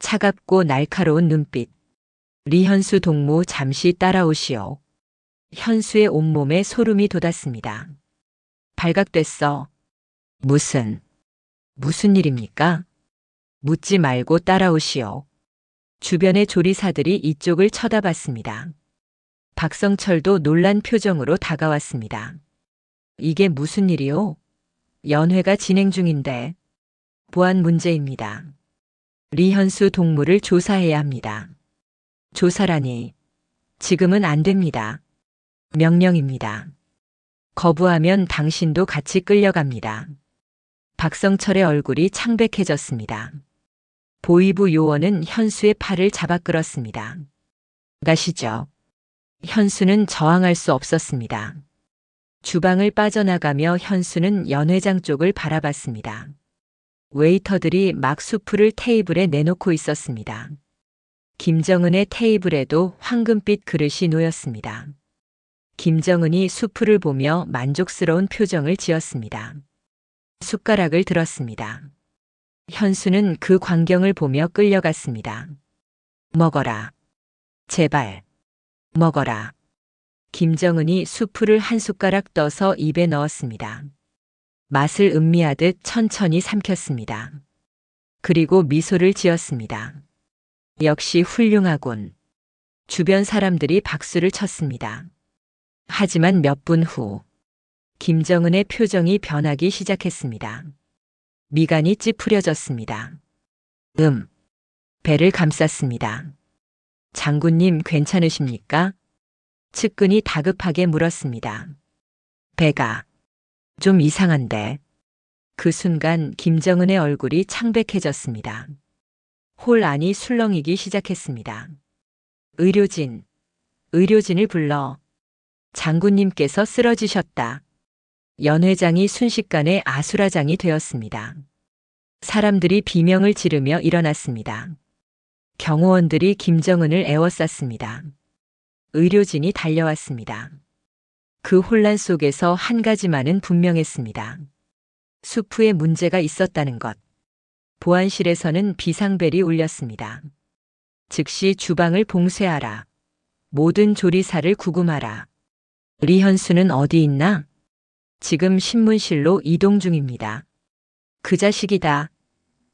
차갑고 날카로운 눈빛. 리현수 동무 잠시 따라오시오. 현수의 온몸에 소름이 돋았습니다. 발각됐어. 무슨 일입니까? 묻지 말고 따라오시오. 주변의 조리사들이 이쪽을 쳐다봤습니다. 박성철도 놀란 표정으로 다가왔습니다. 이게 무슨 일이오? 연회가 진행 중인데. 보안 문제입니다. 리현수 동무를 조사해야 합니다. 조사라니. 지금은 안 됩니다. 명령입니다. 거부하면 당신도 같이 끌려갑니다. 박성철의 얼굴이 창백해졌습니다. 보이부 요원은 현수의 팔을 잡아 끌었습니다. 가시죠. 현수는 저항할 수 없었습니다. 주방을 빠져나가며 현수는 연회장 쪽을 바라봤습니다. 웨이터들이 막 수프를 테이블에 내놓고 있었습니다. 김정은의 테이블에도 황금빛 그릇이 놓였습니다. 김정은이 수프를 보며 만족스러운 표정을 지었습니다. 숟가락을 들었습니다. 현수는 그 광경을 보며 끌려갔습니다. 먹어라. 제발. 먹어라. 김정은이 수프를 한 숟가락 떠서 입에 넣었습니다. 맛을 음미하듯 천천히 삼켰습니다. 그리고 미소를 지었습니다. 역시 훌륭하군. 주변 사람들이 박수를 쳤습니다. 하지만 몇 분 후, 김정은의 표정이 변하기 시작했습니다. 미간이 찌푸려졌습니다. 배를 감쌌습니다. 장군님 괜찮으십니까? 측근이 다급하게 물었습니다. 배가 좀 이상한데. 그 순간 김정은의 얼굴이 창백해졌습니다. 홀 안이 술렁이기 시작했습니다. 의료진을 불러. 장군님께서 쓰러지셨다. 연 회장이 순식간에 아수라장이 되었습니다. 사람들이 비명을 지르며 일어났습니다. 경호원들이 김정은을 에워쌌습니다. 의료진이 달려왔습니다. 그 혼란 속에서 한 가지만은 분명했습니다. 수프에 문제가 있었다는 것. 보안실에서는 비상벨이 울렸습니다. 즉시 주방을 봉쇄하라. 모든 조리사를 구금하라. 리현수는 어디 있나? 지금 신문실로 이동 중입니다. 그 자식이다.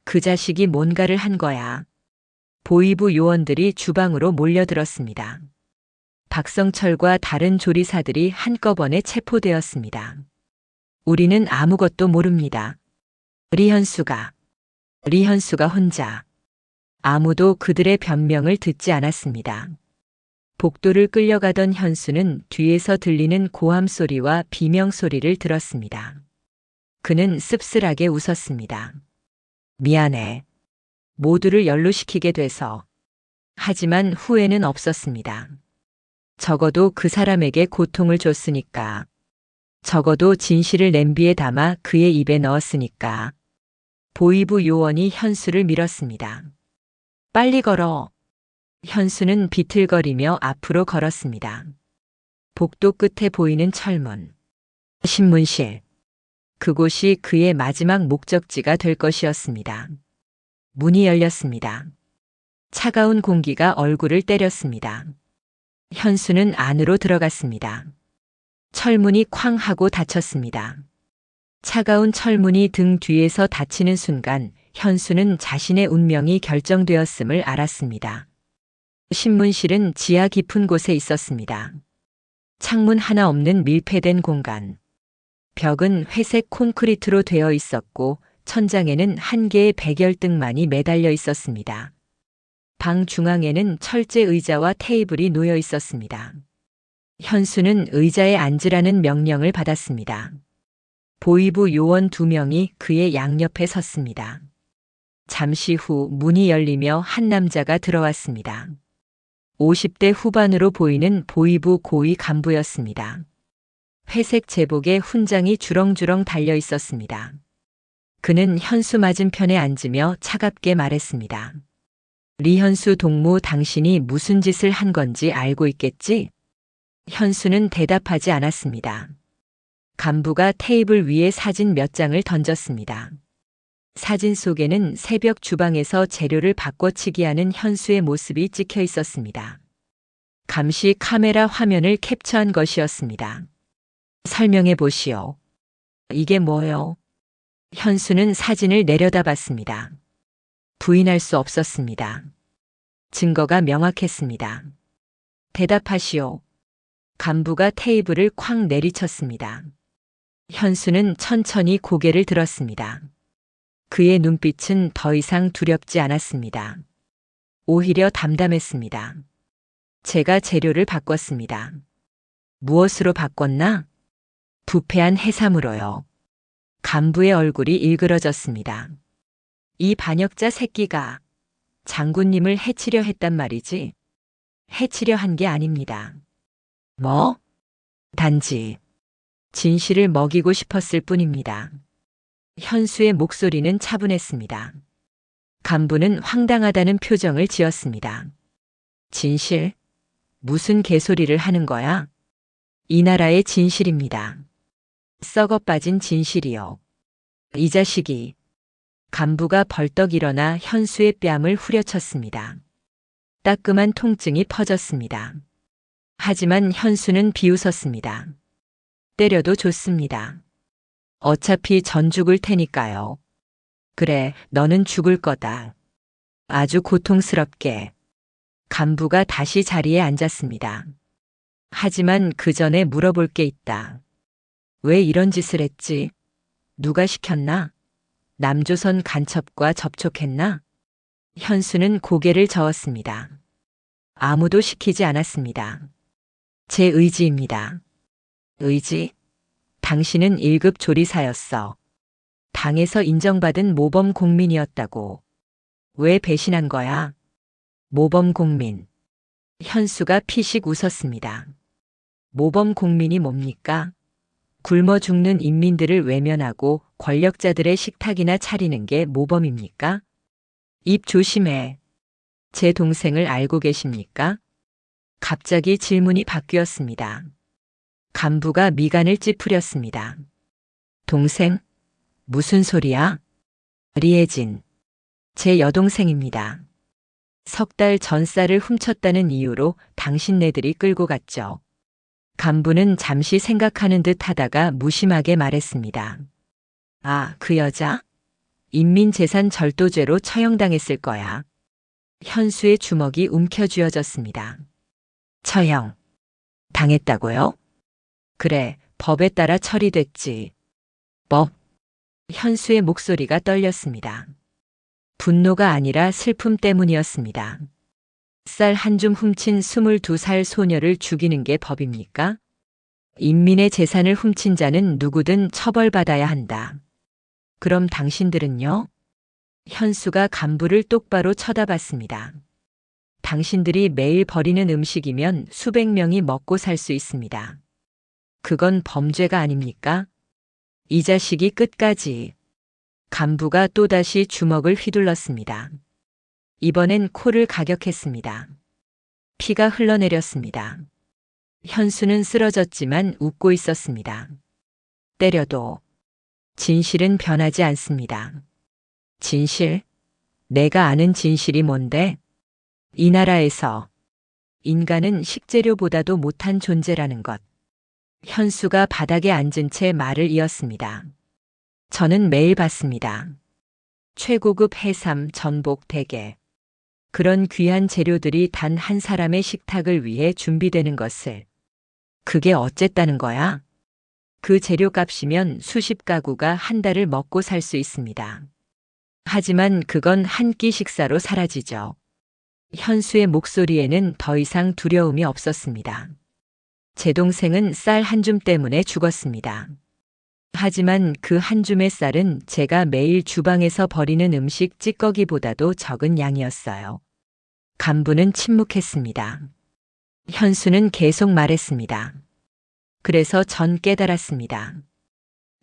그 자식이 뭔가를 한 거야. 보위부 요원들이 주방으로 몰려들었습니다. 박성철과 다른 조리사들이 한꺼번에 체포되었습니다. 우리는 아무것도 모릅니다. 리현수가 혼자. 아무도 그들의 변명을 듣지 않았습니다. 복도를 끌려가던 현수는 뒤에서 들리는 고함 소리와 비명 소리를 들었습니다. 그는 씁쓸하게 웃었습니다. 미안해. 모두를 연루시키게 돼서. 하지만 후회는 없었습니다. 적어도 그 사람에게 고통을 줬으니까. 적어도 진실을 냄비에 담아 그의 입에 넣었으니까. 보위부 요원이 현수를 밀었습니다. 빨리 걸어. 현수는 비틀거리며 앞으로 걸었습니다. 복도 끝에 보이는 철문. 신문실. 그곳이 그의 마지막 목적지가 될 것이었습니다. 문이 열렸습니다. 차가운 공기가 얼굴을 때렸습니다. 현수는 안으로 들어갔습니다. 철문이 쾅 하고 닫혔습니다. 차가운 철문이 등 뒤에서 닫히는 순간 현수는 자신의 운명이 결정되었음을 알았습니다. 신문실은 지하 깊은 곳에 있었습니다. 창문 하나 없는 밀폐된 공간. 벽은 회색 콘크리트로 되어 있었고 천장에는 한 개의 백열등만이 매달려 있었습니다. 방 중앙에는 철제 의자와 테이블이 놓여 있었습니다. 현수는 의자에 앉으라는 명령을 받았습니다. 보위부 요원 2명이 그의 양옆에 섰습니다. 잠시 후 문이 열리며 한 남자가 들어왔습니다. 50대 후반으로 보이는 보위부 고위 간부였습니다. 회색 제복에 훈장이 주렁주렁 달려 있었습니다. 그는 현수 맞은편에 앉으며 차갑게 말했습니다. 리현수 동무, 당신이 무슨 짓을 한 건지 알고 있겠지? 현수는 대답하지 않았습니다. 간부가 테이블 위에 사진 몇 장을 던졌습니다. 사진 속에는 새벽 주방에서 재료를 바꿔치기 하는 현수의 모습이 찍혀 있었습니다. 감시 카메라 화면을 캡처한 것이었습니다. 설명해 보시오. 이게 뭐요? 현수는 사진을 내려다봤습니다. 부인할 수 없었습니다. 증거가 명확했습니다. 대답하시오. 간부가 테이블을 쾅 내리쳤습니다. 현수는 천천히 고개를 들었습니다. 그의 눈빛은 더 이상 두렵지 않았습니다. 오히려 담담했습니다. 제가 재료를 바꿨습니다. 무엇으로 바꿨나? 부패한 해삼으로요. 간부의 얼굴이 일그러졌습니다. 이 반역자 새끼가 장군님을 해치려 했단 말이지. 해치려 한 게 아닙니다. 뭐? 단지 진실을 먹이고 싶었을 뿐입니다. 현수의 목소리는 차분했습니다. 간부는 황당하다는 표정을 지었습니다. 진실? 무슨 개소리를 하는 거야? 이 나라의 진실입니다. 썩어 빠진 진실이요. 이 자식이. 간부가 벌떡 일어나 현수의 뺨을 후려쳤습니다. 따끔한 통증이 퍼졌습니다. 하지만 현수는 비웃었습니다. 때려도 좋습니다. 어차피 전 죽을 테니까요. 그래, 너는 죽을 거다. 아주 고통스럽게. 간부가 다시 자리에 앉았습니다. 하지만 그 전에 물어볼 게 있다. 왜 이런 짓을 했지? 누가 시켰나? 남조선 간첩과 접촉했나? 현수는 고개를 저었습니다. 아무도 시키지 않았습니다. 제 의지입니다. 의지? 당신은 1급 조리사였어. 당에서 인정받은 모범 공민이었다고. 왜 배신한 거야? 모범 공민. 현수가 피식 웃었습니다. 모범 공민이 뭡니까? 굶어 죽는 인민들을 외면하고 권력자들의 식탁이나 차리는 게 모범입니까? 입 조심해. 제 동생을 알고 계십니까? 갑자기 질문이 바뀌었습니다. 간부가 미간을 찌푸렸습니다. 동생? 무슨 소리야? 리에진. 제 여동생입니다. 석 달 전 쌀을 훔쳤다는 이유로 당신네들이 끌고 갔죠. 간부는 잠시 생각하는 듯 하다가 무심하게 말했습니다. 아, 그 여자? 인민재산 절도죄로 처형당했을 거야. 현수의 주먹이 움켜쥐어졌습니다. 처형. 당했다고요? 그래, 법에 따라 처리됐지. 법. 현수의 목소리가 떨렸습니다. 분노가 아니라 슬픔 때문이었습니다. 쌀 한 줌 훔친 22살 소녀를 죽이는 게 법입니까? 인민의 재산을 훔친 자는 누구든 처벌받아야 한다. 그럼 당신들은요? 현수가 간부를 똑바로 쳐다봤습니다. 당신들이 매일 버리는 음식이면 수백 명이 먹고 살 수 있습니다. 그건 범죄가 아닙니까? 이 자식이 끝까지. 간부가 또다시 주먹을 휘둘렀습니다. 이번엔 코를 가격했습니다. 피가 흘러내렸습니다. 현수는 쓰러졌지만 웃고 있었습니다. 때려도 진실은 변하지 않습니다. 진실? 내가 아는 진실이 뭔데? 이 나라에서 인간은 식재료보다도 못한 존재라는 것. 현수가 바닥에 앉은 채 말을 이었습니다. 저는 매일 봤습니다. 최고급 해삼, 전복, 대게. 그런 귀한 재료들이 단 한 사람의 식탁을 위해 준비되는 것을. 그게 어쨌다는 거야? 그 재료값이면 수십 가구가 한 달을 먹고 살 수 있습니다. 하지만 그건 한 끼 식사로 사라지죠. 현수의 목소리에는 더 이상 두려움이 없었습니다. 제 동생은 쌀 한 줌 때문에 죽었습니다. 하지만 그 한 줌의 쌀은 제가 매일 주방에서 버리는 음식 찌꺼기보다도 적은 양이었어요. 간부는 침묵했습니다. 현수는 계속 말했습니다. 그래서 전 깨달았습니다.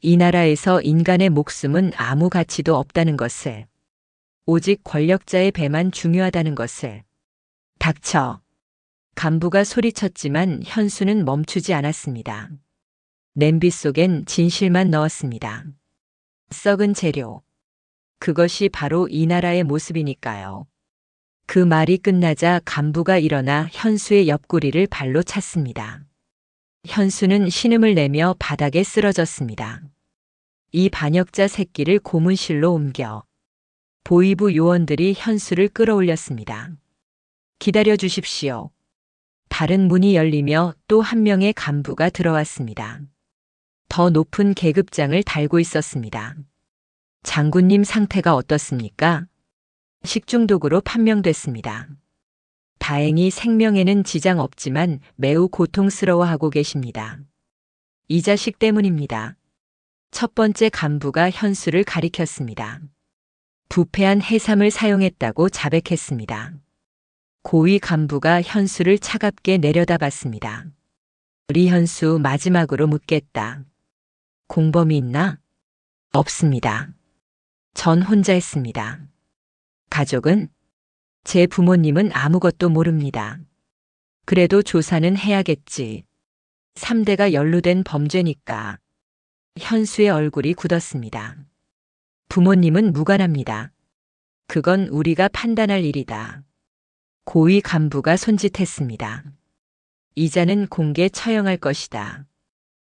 이 나라에서 인간의 목숨은 아무 가치도 없다는 것을. 오직 권력자의 배만 중요하다는 것을. 닥쳐. 간부가 소리쳤지만 현수는 멈추지 않았습니다. 냄비 속엔 진실만 넣었습니다. 썩은 재료. 그것이 바로 이 나라의 모습이니까요. 그 말이 끝나자 간부가 일어나 현수의 옆구리를 발로 찼습니다. 현수는 신음을 내며 바닥에 쓰러졌습니다. 이 반역자 새끼를 고문실로 옮겨. 보위부 요원들이 현수를 끌어올렸습니다. 기다려 주십시오. 다른 문이 열리며 또 한 명의 간부가 들어왔습니다. 더 높은 계급장을 달고 있었습니다. 장군님 상태가 어떻습니까? 식중독으로 판명됐습니다. 다행히 생명에는 지장 없지만 매우 고통스러워하고 계십니다. 이 자식 때문입니다. 첫 번째 간부가 현수를 가리켰습니다. 부패한 해삼을 사용했다고 자백했습니다. 고위 간부가 현수를 차갑게 내려다봤습니다. 리현수 마지막으로 묻겠다. 공범이 있나? 없습니다. 전 혼자 했습니다. 가족은? 제 부모님은 아무것도 모릅니다. 그래도 조사는 해야겠지. 3대가 연루된 범죄니까. 현수의 얼굴이 굳었습니다. 부모님은 무관합니다. 그건 우리가 판단할 일이다. 고위 간부가 손짓했습니다. 이자는 공개 처형할 것이다.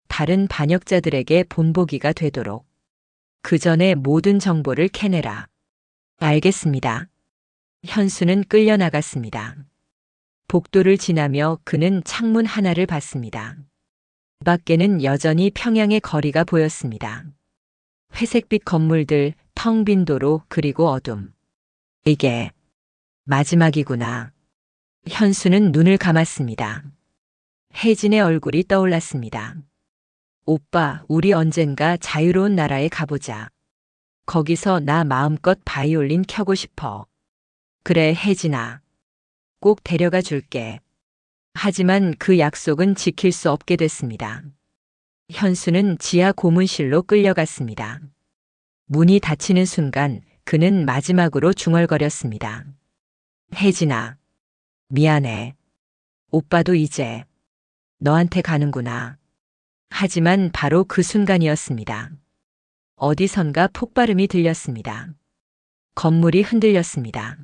다른 반역자들에게 본보기가 되도록. 그 전에 모든 정보를 캐내라. 알겠습니다. 현수는 끌려나갔습니다. 복도를 지나며 그는 창문 하나를 봤습니다. 밖에는 여전히 평양의 거리가 보였습니다. 회색빛 건물들, 텅 빈 도로, 그리고 어둠. 이게 마지막이구나. 현수는 눈을 감았습니다. 혜진의 얼굴이 떠올랐습니다. 오빠, 우리 언젠가 자유로운 나라에 가보자. 거기서 나 마음껏 바이올린 켜고 싶어. 그래, 혜진아. 꼭 데려가 줄게. 하지만 그 약속은 지킬 수 없게 됐습니다. 현수는 지하 고문실로 끌려갔습니다. 문이 닫히는 순간 그는 마지막으로 중얼거렸습니다. 혜진아, 미안해. 오빠도 이제 너한테 가는구나. 하지만 바로 그 순간이었습니다. 어디선가 폭발음이 들렸습니다. 건물이 흔들렸습니다.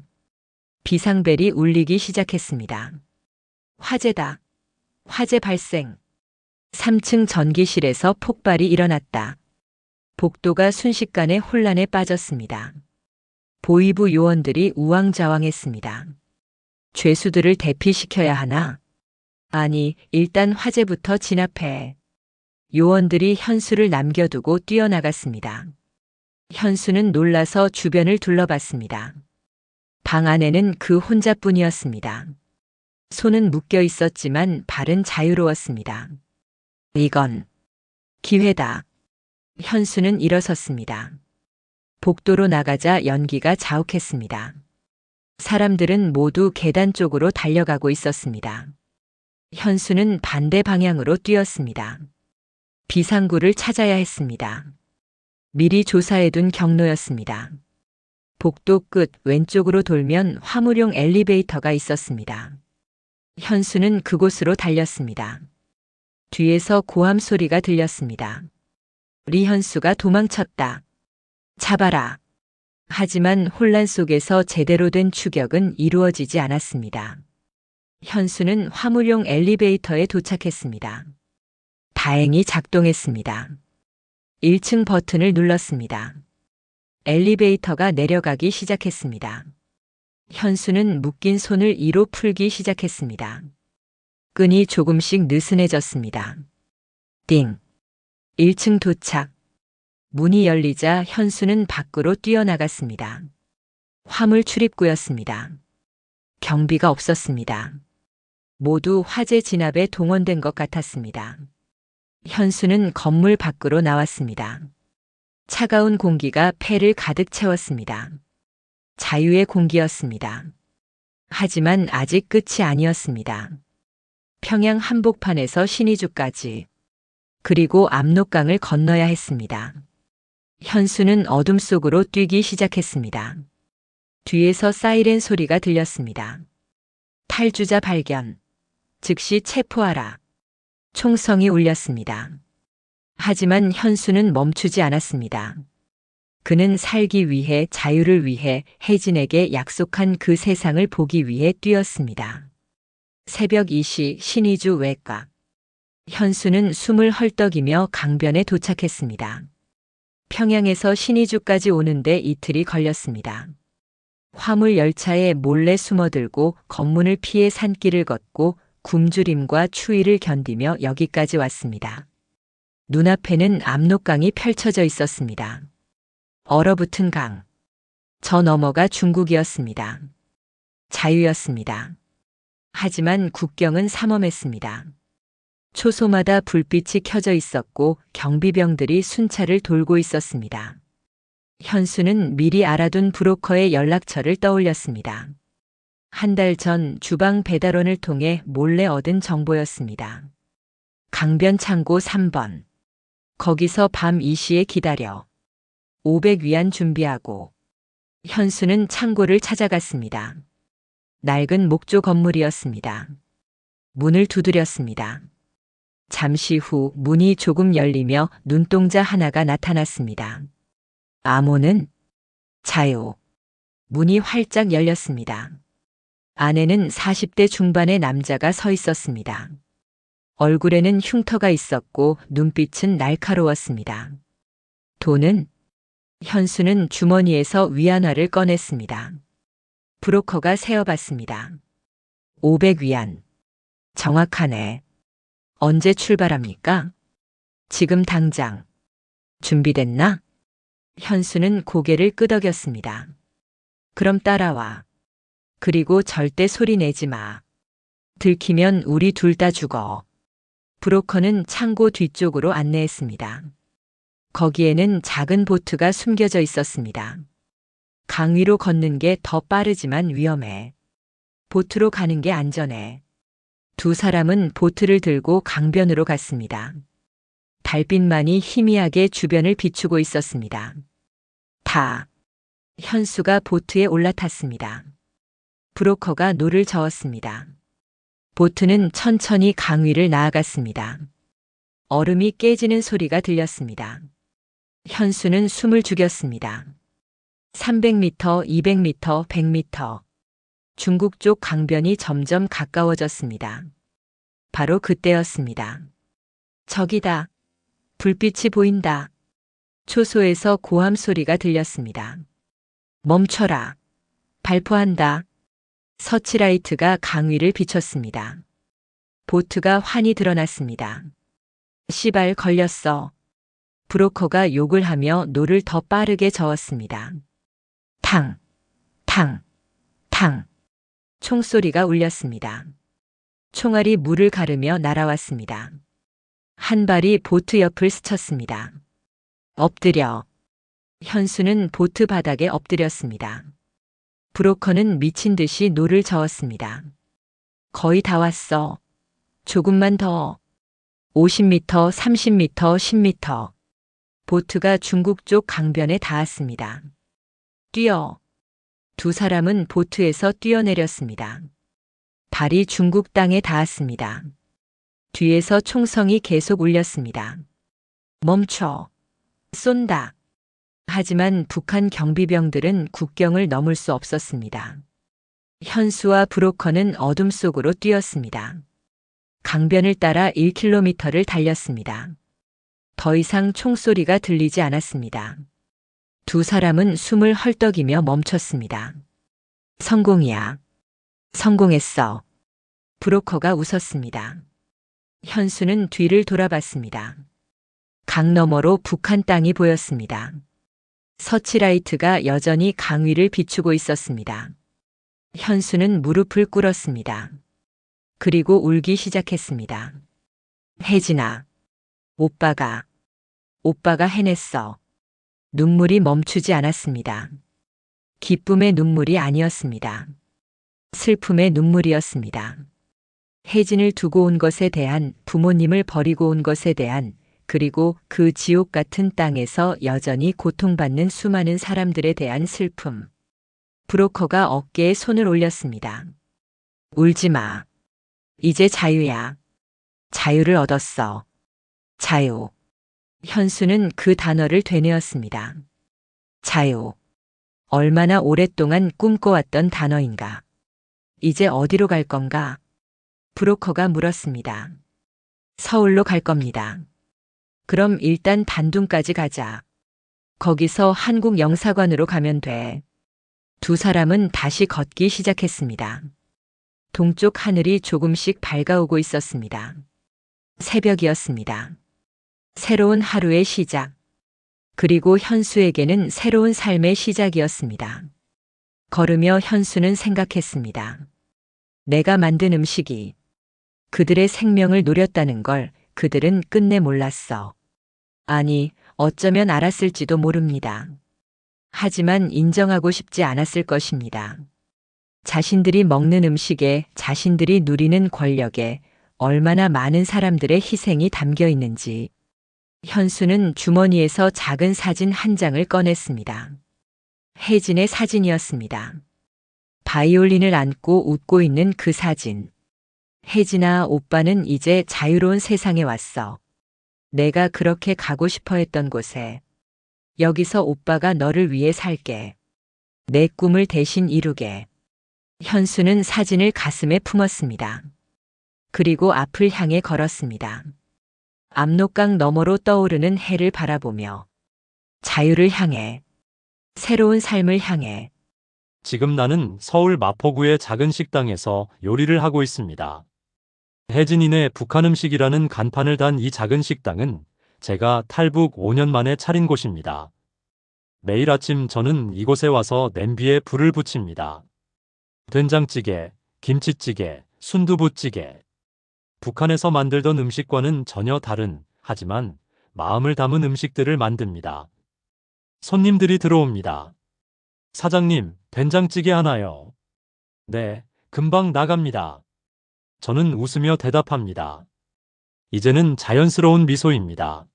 비상벨이 울리기 시작했습니다. 화재다. 화재 발생. 3층 전기실에서 폭발이 일어났다. 복도가 순식간에 혼란에 빠졌습니다. 보위부 요원들이 우왕좌왕했습니다. 죄수들을 대피시켜야 하나? 아니, 일단 화재부터 진압해. 요원들이 현수를 남겨두고 뛰어나갔습니다. 현수는 놀라서 주변을 둘러봤습니다. 방 안에는 그 혼자뿐이었습니다. 손은 묶여 있었지만 발은 자유로웠습니다. 이건 기회다. 현수는 일어섰습니다. 복도로 나가자 연기가 자욱했습니다. 사람들은 모두 계단 쪽으로 달려가고 있었습니다. 현수는 반대 방향으로 뛰었습니다. 비상구를 찾아야 했습니다. 미리 조사해둔 경로였습니다. 복도 끝 왼쪽으로 돌면 화물용 엘리베이터가 있었습니다. 현수는 그곳으로 달렸습니다. 뒤에서 고함 소리가 들렸습니다. 리현수가 도망쳤다. 잡아라. 하지만 혼란 속에서 제대로 된 추격은 이루어지지 않았습니다. 현수는 화물용 엘리베이터에 도착했습니다. 다행히 작동했습니다. 1층 버튼을 눌렀습니다. 엘리베이터가 내려가기 시작했습니다. 현수는 묶인 손을 이로 풀기 시작했습니다. 끈이 조금씩 느슨해졌습니다. 띵. 1층 도착. 문이 열리자 현수는 밖으로 뛰어나갔습니다. 화물 출입구였습니다. 경비가 없었습니다. 모두 화재 진압에 동원된 것 같았습니다. 현수는 건물 밖으로 나왔습니다. 차가운 공기가 폐를 가득 채웠습니다. 자유의 공기였습니다. 하지만 아직 끝이 아니었습니다. 평양 한복판에서 신의주까지, 그리고 압록강을 건너야 했습니다. 현수는 어둠 속으로 뛰기 시작했습니다. 뒤에서 사이렌 소리가 들렸습니다. 탈주자 발견. 즉시 체포하라. 총성이 울렸습니다. 하지만 현수는 멈추지 않았습니다. 그는 살기 위해, 자유를 위해, 혜진에게 약속한 그 세상을 보기 위해 뛰었습니다. 새벽 2시 신의주 외곽. 현수는 숨을 헐떡이며 강변에 도착했습니다. 평양에서 신의주까지 오는데 이틀이 걸렸습니다. 화물 열차에 몰래 숨어들고 검문을 피해 산길을 걷고 굶주림과 추위를 견디며 여기까지 왔습니다. 눈앞에는 압록강이 펼쳐져 있었습니다. 얼어붙은 강. 저 너머가 중국이었습니다. 자유였습니다. 하지만 국경은 삼엄했습니다. 초소마다 불빛이 켜져 있었고 경비병들이 순찰을 돌고 있었습니다. 현수는 미리 알아둔 브로커의 연락처를 떠올렸습니다. 한 달 전 주방 배달원을 통해 몰래 얻은 정보였습니다. 강변 창고 3번. 거기서 밤 2시에 기다려. 500위안 준비하고. 현수는 창고를 찾아갔습니다. 낡은 목조 건물이었습니다. 문을 두드렸습니다. 잠시 후 문이 조금 열리며 눈동자 하나가 나타났습니다. 암호는 자유. 문이 활짝 열렸습니다. 안에는 40대 중반의 남자가 서 있었습니다. 얼굴에는 흉터가 있었고 눈빛은 날카로웠습니다. 돈은? 현수는 주머니에서 위안화를 꺼냈습니다. 브로커가 세어봤습니다. 500위안. 정확하네. 언제 출발합니까? 지금 당장. 준비됐나? 현수는 고개를 끄덕였습니다. 그럼 따라와. 그리고 절대 소리 내지 마. 들키면 우리 둘 다 죽어. 브로커는 창고 뒤쪽으로 안내했습니다. 거기에는 작은 보트가 숨겨져 있었습니다. 강 위로 걷는 게 더 빠르지만 위험해. 보트로 가는 게 안전해. 두 사람은 보트를 들고 강변으로 갔습니다. 달빛만이 희미하게 주변을 비추고 있었습니다. 현수가 보트에 올라탔습니다. 브로커가 노를 저었습니다. 보트는 천천히 강 위를 나아갔습니다. 얼음이 깨지는 소리가 들렸습니다. 현수는 숨을 죽였습니다. 300m, 200m, 100m. 중국 쪽 강변이 점점 가까워졌습니다. 바로 그때였습니다. 저기다. 불빛이 보인다. 초소에서 고함 소리가 들렸습니다. 멈춰라. 발포한다. 서치라이트가 강 위를 비췄습니다. 보트가 환히 드러났습니다. 씨발 걸렸어. 브로커가 욕을 하며 노를 더 빠르게 저었습니다. 탕, 탕, 탕. 총소리가 울렸습니다. 총알이 물을 가르며 날아왔습니다. 한 발이 보트 옆을 스쳤습니다. 엎드려. 현수는 보트 바닥에 엎드렸습니다. 브로커는 미친 듯이 노를 저었습니다. 거의 다 왔어. 조금만 더. 50m, 30m, 10m. 보트가 중국 쪽 강변에 닿았습니다. 뛰어. 두 사람은 보트에서 뛰어내렸습니다. 발이 중국 땅에 닿았습니다. 뒤에서 총성이 계속 울렸습니다. 멈춰. 쏜다. 하지만 북한 경비병들은 국경을 넘을 수 없었습니다. 현수와 브로커는 어둠 속으로 뛰었습니다. 강변을 따라 1km를 달렸습니다. 더 이상 총소리가 들리지 않았습니다. 두 사람은 숨을 헐떡이며 멈췄습니다. 성공이야. 성공했어. 브로커가 웃었습니다. 현수는 뒤를 돌아봤습니다. 강 너머로 북한 땅이 보였습니다. 서치라이트가 여전히 강 위를 비추고 있었습니다. 현수는 무릎을 꿇었습니다. 그리고 울기 시작했습니다. 혜진아, 오빠가 해냈어. 눈물이 멈추지 않았습니다. 기쁨의 눈물이 아니었습니다. 슬픔의 눈물이었습니다. 혜진을 두고 온 것에 대한, 부모님을 버리고 온 것에 대한, 그리고 그 지옥 같은 땅에서 여전히 고통받는 수많은 사람들에 대한 슬픔. 브로커가 어깨에 손을 올렸습니다. 울지 마. 이제 자유야. 자유를 얻었어. 자유. 현수는 그 단어를 되뇌었습니다. 자유. 얼마나 오랫동안 꿈꿔왔던 단어인가. 이제 어디로 갈 건가? 브로커가 물었습니다. 서울로 갈 겁니다. 그럼 일단 단둥까지 가자. 거기서 한국 영사관으로 가면 돼. 두 사람은 다시 걷기 시작했습니다. 동쪽 하늘이 조금씩 밝아오고 있었습니다. 새벽이었습니다. 새로운 하루의 시작. 그리고 현수에게는 새로운 삶의 시작이었습니다. 걸으며 현수는 생각했습니다. 내가 만든 음식이 그들의 생명을 노렸다는 걸 그들은 끝내 몰랐어. 아니, 어쩌면 알았을지도 모릅니다. 하지만 인정하고 싶지 않았을 것입니다. 자신들이 먹는 음식에, 자신들이 누리는 권력에 얼마나 많은 사람들의 희생이 담겨 있는지. 현수는 주머니에서 작은 사진 한 장을 꺼냈습니다. 혜진의 사진이었습니다. 바이올린을 안고 웃고 있는 그 사진. 혜진아, 오빠는 이제 자유로운 세상에 왔어. 내가 그렇게 가고 싶어 했던 곳에. 여기서 오빠가 너를 위해 살게. 내 꿈을 대신 이루게. 현수는 사진을 가슴에 품었습니다. 그리고 앞을 향해 걸었습니다. 압록강 너머로 떠오르는 해를 바라보며 자유를 향해, 새로운 삶을 향해. 지금 나는 서울 마포구의 작은 식당에서 요리를 하고 있습니다. 혜진이네 북한 음식이라는 간판을 단 이 작은 식당은 제가 탈북 5년 만에 차린 곳입니다. 매일 아침 저는 이곳에 와서 냄비에 불을 붙입니다. 된장찌개, 김치찌개, 순두부찌개. 북한에서 만들던 음식과는 전혀 다른, 하지만 마음을 담은 음식들을 만듭니다. 손님들이 들어옵니다. 사장님, 된장찌개 하나요. 네, 금방 나갑니다. 저는 웃으며 대답합니다. 이제는 자연스러운 미소입니다.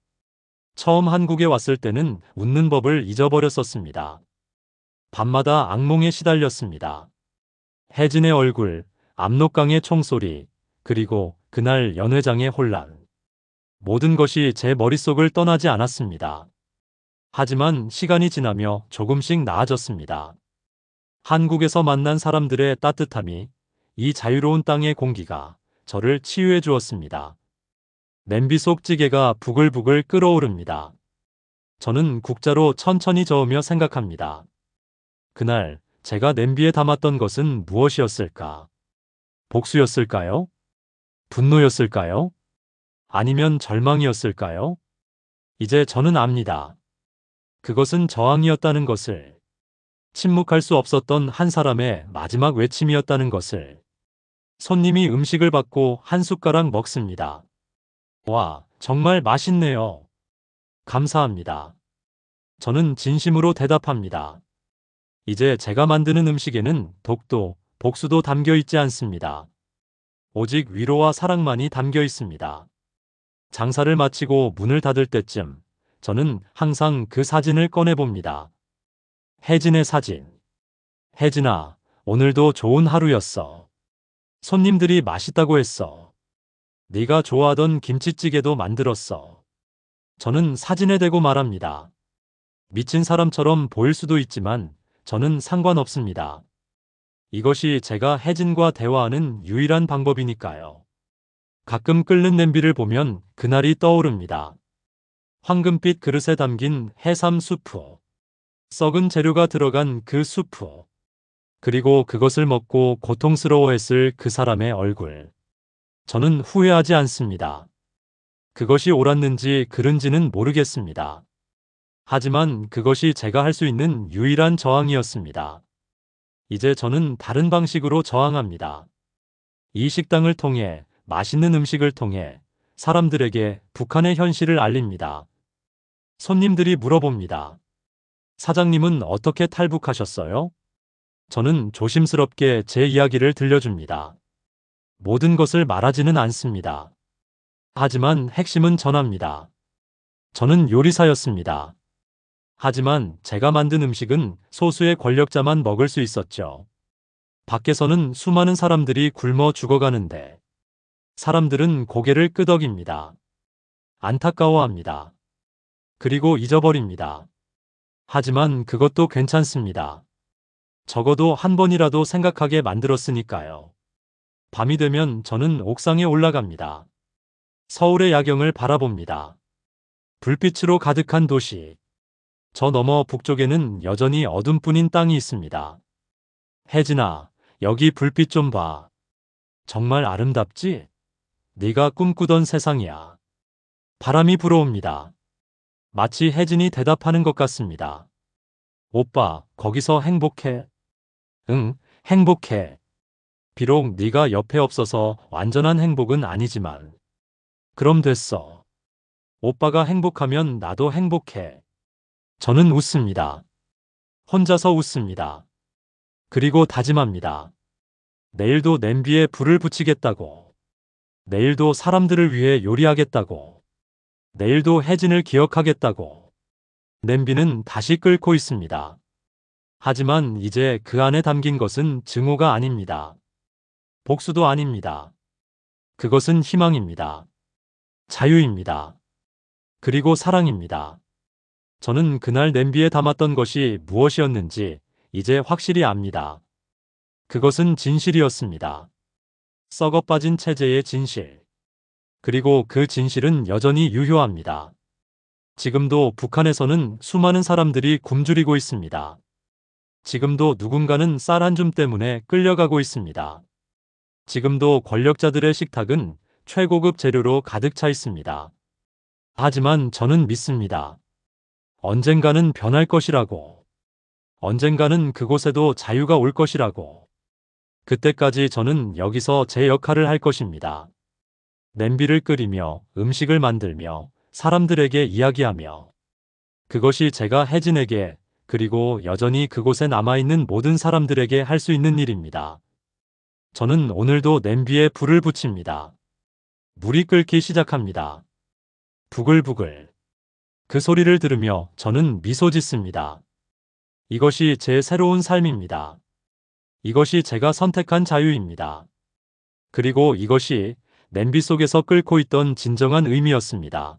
처음 한국에 왔을 때는 웃는 법을 잊어버렸었습니다. 밤마다 악몽에 시달렸습니다. 혜진의 얼굴, 압록강의 총소리, 그리고 그날 연회장의 혼란. 모든 것이 제 머릿속을 떠나지 않았습니다. 하지만 시간이 지나며 조금씩 나아졌습니다. 한국에서 만난 사람들의 따뜻함이, 이 자유로운 땅의 공기가 저를 치유해 주었습니다. 냄비 속 찌개가 부글부글 끓어오릅니다. 저는 국자로 천천히 저으며 생각합니다. 그날 제가 냄비에 담았던 것은 무엇이었을까? 복수였을까요? 분노였을까요? 아니면 절망이었을까요? 이제 저는 압니다. 그것은 저항이었다는 것을, 침묵할 수 없었던 한 사람의 마지막 외침이었다는 것을. 손님이 음식을 받고 한 숟가락 먹습니다. 와, 정말 맛있네요. 감사합니다. 저는 진심으로 대답합니다. 이제 제가 만드는 음식에는 독도, 복수도 담겨 있지 않습니다. 오직 위로와 사랑만이 담겨 있습니다. 장사를 마치고 문을 닫을 때쯤 저는 항상 그 사진을 꺼내봅니다. 혜진의 사진. 혜진아, 오늘도 좋은 하루였어. 손님들이 맛있다고 했어. 네가 좋아하던 김치찌개도 만들었어. 저는 사진에 대고 말합니다. 미친 사람처럼 보일 수도 있지만 저는 상관없습니다. 이것이 제가 혜진과 대화하는 유일한 방법이니까요. 가끔 끓는 냄비를 보면 그날이 떠오릅니다. 황금빛 그릇에 담긴 해삼 수프. 썩은 재료가 들어간 그 수프. 그리고 그것을 먹고 고통스러워했을 그 사람의 얼굴. 저는 후회하지 않습니다. 그것이 옳았는지 그른지는 모르겠습니다. 하지만 그것이 제가 할 수 있는 유일한 저항이었습니다. 이제 저는 다른 방식으로 저항합니다. 이 식당을 통해, 맛있는 음식을 통해 사람들에게 북한의 현실을 알립니다. 손님들이 물어봅니다. 사장님은 어떻게 탈북하셨어요? 저는 조심스럽게 제 이야기를 들려줍니다. 모든 것을 말하지는 않습니다. 하지만 핵심은 전합니다. 저는 요리사였습니다. 하지만 제가 만든 음식은 소수의 권력자만 먹을 수 있었죠. 밖에서는 수많은 사람들이 굶어 죽어가는데 사람들은 고개를 끄덕입니다. 안타까워합니다. 그리고 잊어버립니다. 하지만 그것도 괜찮습니다. 적어도 한 번이라도 생각하게 만들었으니까요. 밤이 되면 저는 옥상에 올라갑니다. 서울의 야경을 바라봅니다. 불빛으로 가득한 도시. 저 너머 북쪽에는 여전히 어둠뿐인 땅이 있습니다. 혜진아, 여기 불빛 좀 봐. 정말 아름답지? 네가 꿈꾸던 세상이야. 바람이 불어옵니다. 마치 혜진이 대답하는 것 같습니다. 오빠, 거기서 행복해? 응, 행복해. 비록 네가 옆에 없어서 완전한 행복은 아니지만. 그럼 됐어. 오빠가 행복하면 나도 행복해. 저는 웃습니다. 혼자서 웃습니다. 그리고 다짐합니다. 내일도 냄비에 불을 붙이겠다고. 내일도 사람들을 위해 요리하겠다고. 내일도 혜진을 기억하겠다고. 냄비는 다시 끓고 있습니다. 하지만 이제 그 안에 담긴 것은 증오가 아닙니다. 복수도 아닙니다. 그것은 희망입니다. 자유입니다. 그리고 사랑입니다. 저는 그날 냄비에 담았던 것이 무엇이었는지 이제 확실히 압니다. 그것은 진실이었습니다. 썩어 빠진 체제의 진실. 그리고 그 진실은 여전히 유효합니다. 지금도 북한에서는 수많은 사람들이 굶주리고 있습니다. 지금도 누군가는 쌀 한 줌 때문에 끌려가고 있습니다. 지금도 권력자들의 식탁은 최고급 재료로 가득 차 있습니다. 하지만 저는 믿습니다. 언젠가는 변할 것이라고. 언젠가는 그곳에도 자유가 올 것이라고. 그때까지 저는 여기서 제 역할을 할 것입니다. 냄비를 끓이며 음식을 만들며 사람들에게 이야기하며 그것이 제가 혜진에게 그리고 여전히 그곳에 남아있는 모든 사람들에게 할 수 있는 일입니다. 저는 오늘도 냄비에 불을 붙입니다. 물이 끓기 시작합니다. 부글부글. 그 소리를 들으며 저는 미소 짓습니다. 이것이 제 새로운 삶입니다. 이것이 제가 선택한 자유입니다. 그리고 이것이 냄비 속에서 끓고 있던 진정한 의미였습니다.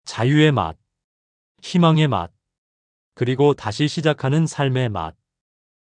자유의 맛, 희망의 맛, 그리고 다시 시작하는 삶의 맛.